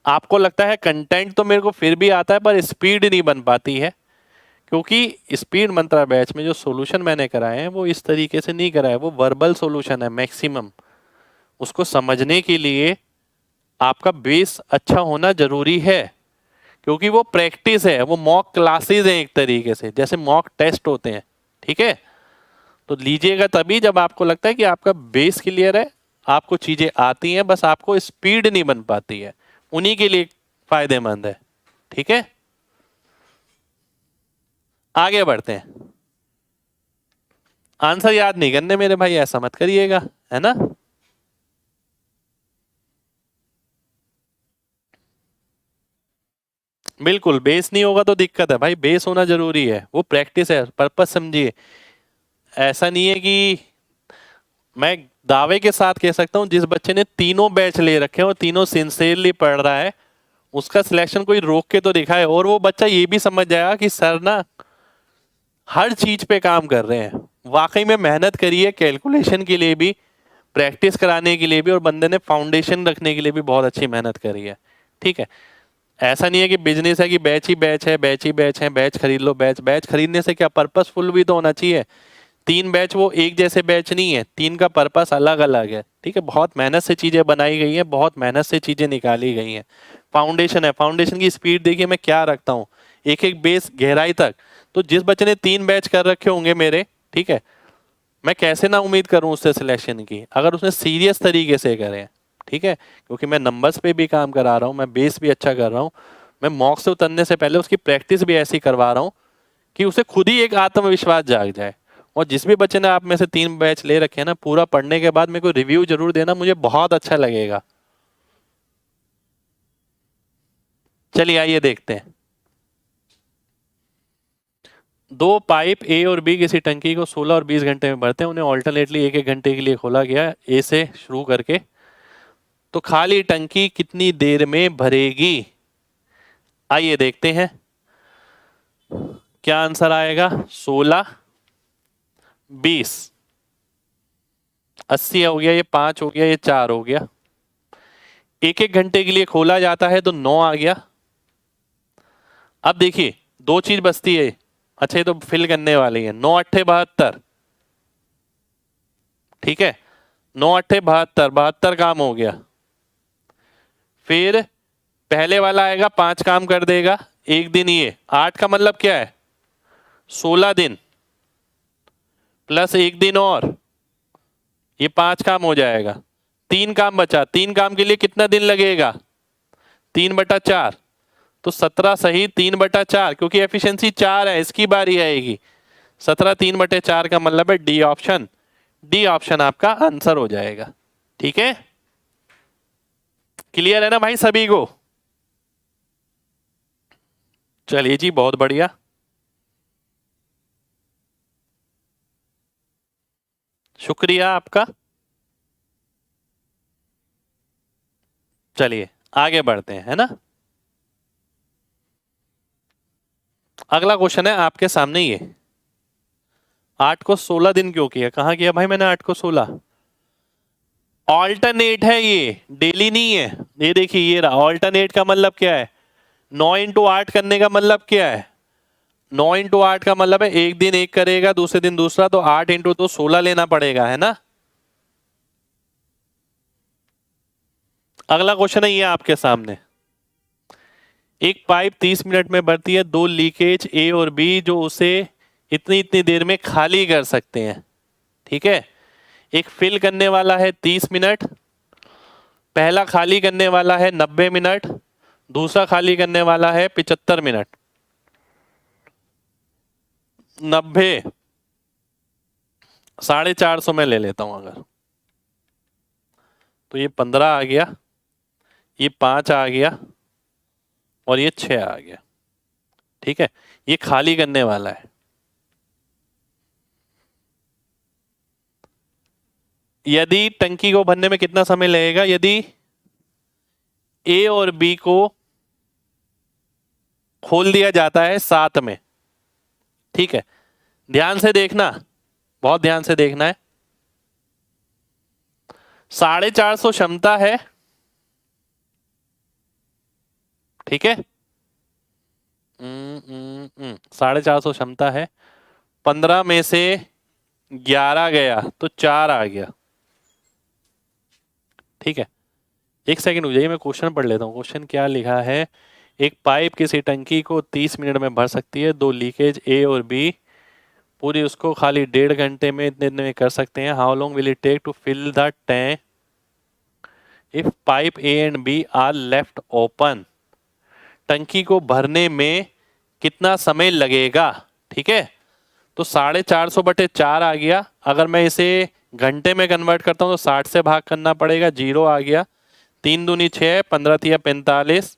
आपको लगता है कंटेंट तो मेरे को फिर भी आता है पर स्पीड नहीं बन पाती है, क्योंकि स्पीड मंत्रा बैच में जो सॉल्यूशन मैंने कराए हैं वो इस तरीके से नहीं कराए, वो वर्बल सॉल्यूशन है मैक्सिमम। उसको समझने के लिए आपका बेस अच्छा होना जरूरी है, क्योंकि वो प्रैक्टिस है, वो मॉक क्लासेस हैं एक तरीके से, जैसे मॉक टेस्ट होते हैं, ठीक है। तो लीजिएगा तभी जब आपको लगता है कि आपका बेस क्लियर है, आपको चीजें आती हैं, बस आपको स्पीड नहीं बन पाती है, उन्हीं के लिए फायदेमंद है, ठीक है। आगे बढ़ते हैं। आंसर याद नहीं करने मेरे भाई, ऐसा मत करिएगा, है ना। बिल्कुल, बेस नहीं होगा तो दिक्कत है भाई, बेस होना जरूरी है, वो प्रैक्टिस है, पर्पस समझिए। ऐसा नहीं है कि मैं दावे के साथ कह सकता हूं जिस बच्चे ने तीनों बैच ले रखे हैं और तीनों सिंसियरली पढ़ रहा है, उसका सिलेक्शन कोई रोक के तो दिखाए, और वो बच्चा ये भी समझ जाएगा कि सर ना हर चीज पे काम कर रहे हैं, वाकई में मेहनत करी है, कैलकुलेशन के लिए भी, प्रैक्टिस कराने के लिए भी, और बंदे ने फाउंडेशन रखने के लिए भी बहुत अच्छी मेहनत करी है, ठीक है। ऐसा नहीं है कि बिजनेस है कि बैच ही बैच है, बैच ही बैच है, बैच खरीद लो। बैच बैच खरीदने से क्या, पर्पसफुल भी तो होना चाहिए। 3 बैच वो एक जैसे बैच नहीं है, 3 का पर्पस अलग अलग है, ठीक है। बहुत मेहनत से चीजें बनाई गई हैं, बहुत मेहनत से चीजें निकाली गई हैं। फाउंडेशन है, फाउंडेशन की स्पीड देखिए मैं क्या रखता हूँ, एक एक बेस गहराई तक। तो जिस बच्चे ने 3 बैच कर रखे होंगे मेरे, ठीक है, मैं कैसे ना उम्मीद करूं उससे सिलेक्शन की, अगर उसने सीरियस तरीके से करे, ठीक है। क्योंकि मैं नंबर्स पे भी काम करा रहा हूँ, मैं बेस भी अच्छा कर रहा हूँ, मैं मॉक से उतरने से पहले उसकी प्रैक्टिस भी ऐसी करवा रहा हूँ कि उसे खुद ही एक आत्मविश्वास जाग जाए। और जिस भी बच्चे ने आप में से 3 बैच ले रखे हैं ना, पूरा पढ़ने के बाद मेरे को रिव्यू जरूर देना, मुझे बहुत अच्छा लगेगा। चलिए आइए देखते हैं। दो पाइप ए और बी किसी टंकी को 16 और 20 घंटे में भरते हैं, उन्हें ऑल्टरनेटली एक एक घंटे के लिए खोला गया ए से शुरू करके, तो खाली टंकी कितनी देर में भरेगी? आइए देखते हैं क्या आंसर आएगा। 16, 20, 80 हो गया, ये 5 हो गया, ये 4 हो गया, एक एक घंटे के लिए खोला जाता है तो 9 आ गया। अब देखिए दो चीज बचती है, अच्छा ये तो फिल करने वाली है। 9 अट्ठे 72, ठीक है, 9 अट्ठे 72, 72 काम हो गया। फिर पहले वाला आएगा 5 काम कर देगा एक दिन, ये 8 का मतलब क्या है 16 दिन प्लस एक दिन और, ये 5 काम हो जाएगा। 3 काम बचा, 3 काम के लिए कितना दिन लगेगा 3/4, तो 17 सही 3/4, क्योंकि एफिशिएंसी 4 है, इसकी बारी आएगी। 17 3/4 का मतलब है डी ऑप्शन, डी ऑप्शन आपका आंसर हो जाएगा। ठीक है, क्लियर है ना भाई सभी को? चलिए जी बहुत बढ़िया। शुक्रिया आपका। चलिए आगे बढ़ते हैं, है ना। अगला क्वेश्चन है आपके सामने, ये 8 को 16 दिन क्यों किया? कहाँ किया भाई मैंने 8 को 16? ऑल्टरनेट है ये, डेली नहीं है। ये देखिए ये रहा, ऑल्टरनेट का मतलब क्या है 9 इंटू 8 करने का मतलब क्या है 9 इंटू 8 का मतलब है एक दिन एक करेगा दूसरे दिन दूसरा, तो 8 इंटू तो 16 लेना पड़ेगा, है ना। अगला क्वेश्चन है ये आपके सामने, एक पाइप 30 मिनट में भरती है, दो लीकेज ए और बी जो उसे इतनी इतनी देर में खाली कर सकते हैं। ठीक है, एक फिल करने वाला है 30 मिनट, पहला खाली करने वाला है 90 मिनट, दूसरा खाली करने वाला है 75 मिनट। 90 450 में ले लेता हूं अगर, तो ये 15 आ गया, ये 5 आ गया और ये 6 आ गया। ठीक है, ये खाली करने वाला है। यदि टंकी को भरने में कितना समय लगेगा? यदि ए और बी को खोल दिया जाता है साथ में, ठीक है, ध्यान से देखना, बहुत ध्यान से देखना है। 450 क्षमता है, ठीक है, 450 क्षमता है, 15 में से 11 गया तो 4 आ गया। ठीक है, एक सेकंड हो जाइए, मैं क्वेश्चन पढ़ लेता हूँ। क्वेश्चन क्या लिखा है, एक पाइप किसी टंकी को 30 मिनट में भर सकती है, दो लीकेज ए और बी पूरी उसको खाली 1.5 घंटे में इतने में कर सकते हैं। How long will it take to fill the tank if pipe A and B are left open? टंकी को भरने में कितना समय लगेगा? ठीक है, तो 450/4 आ गया। अगर मैं इसे घंटे में कन्वर्ट करता हूं तो 60 से भाग करना पड़ेगा, 0 आ गया। 3 दूनी 6, 15 तिया 45,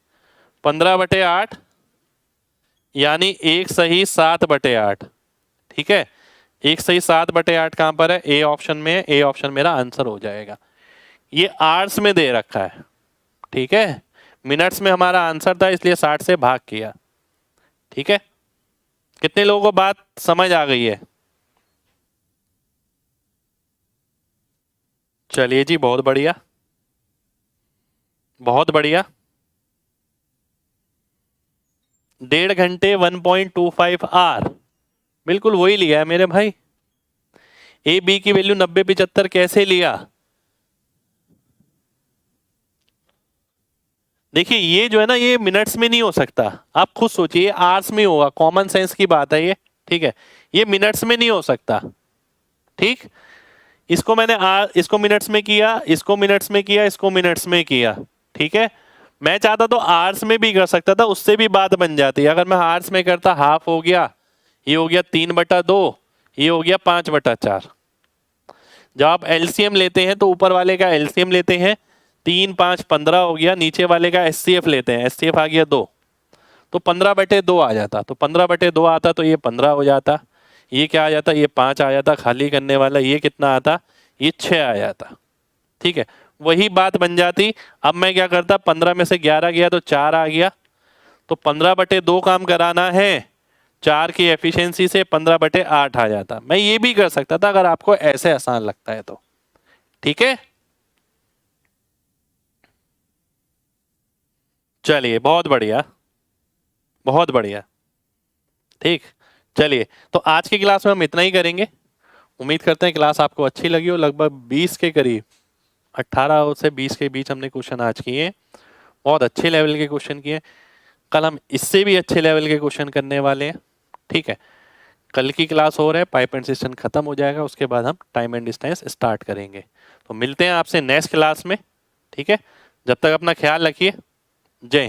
15/8 यानी 1 सही 7/8। ठीक है, 1 सही 7/8 कहां पर है? ए ऑप्शन में है, ए ऑप्शन मेरा आंसर हो जाएगा। ये आवर्स में दे रखा है, ठीक है, मिनट्स में हमारा आंसर था इसलिए 60 से भाग किया। ठीक है, कितने लोगों को बात समझ आ गई है? चलिए जी बहुत बढ़िया, बहुत बढ़िया। 1.5 घंटे 1.25 आवर, बिल्कुल वही लिया है मेरे भाई। ए बी की वैल्यू 90 75 कैसे लिया? देखिए ये जो है ना, ये मिनट्स में नहीं हो सकता, आप खुद सोचिए, आवर्स में होगा, कॉमन सेंस की बात है ये। ठीक है, ये मिनट्स में नहीं हो सकता। ठीक, इसको मैंने इसको मिनट्स में किया, इसको मिनट्स में किया, इसको मिनट्स में किया। ठीक है, मैं चाहता तो आवर्स में भी कर सकता था, उससे भी बात बन जाती है। अगर मैं आवर्स में करता, हाफ हो गया, ये हो गया 3/2, ये हो गया 5/4। जब आप एलसीएम लेते हैं तो ऊपर वाले का एलसीएम लेते हैं, 3 5 15 हो गया, नीचे वाले का एचसीएफ लेते हैं, एचसीएफ आ गया 2, तो 15/2 आ जाता, तो 15/2 आता तो ये 15 हो जाता, ये क्या आ जाता, ये 5 आ जाता, खाली करने वाला ये कितना आता, ये 6 आ जाता। ठीक है, वही बात बन जाती। अब मैं क्या करता, 15 में से 11 गया तो 4 आ गया, तो 15/2 काम कराना है 4 की एफिशिएंसी से 15/8 आ जाता। मैं ये भी कर सकता था अगर आपको ऐसे आसान लगता है तो। ठीक है, चलिए बहुत बढ़िया, बहुत बढ़िया। ठीक, चलिए तो आज की क्लास में हम इतना ही करेंगे। उम्मीद करते हैं क्लास आपको अच्छी लगी हो। लगभग 20 के करीब, 18 से 20 के बीच हमने क्वेश्चन आज किए, बहुत अच्छे लेवल के क्वेश्चन किए। कल हम इससे भी अच्छे लेवल के क्वेश्चन करने वाले हैं। ठीक है, कल की क्लास हो रहा है, पाइप एंड सिस्टम खत्म हो जाएगा, उसके बाद हम टाइम एंड डिस्टेंस स्टार्ट करेंगे। तो मिलते हैं आपसे नेक्स्ट क्लास में। ठीक है, जब तक अपना ख्याल रखिए। जय हिंद।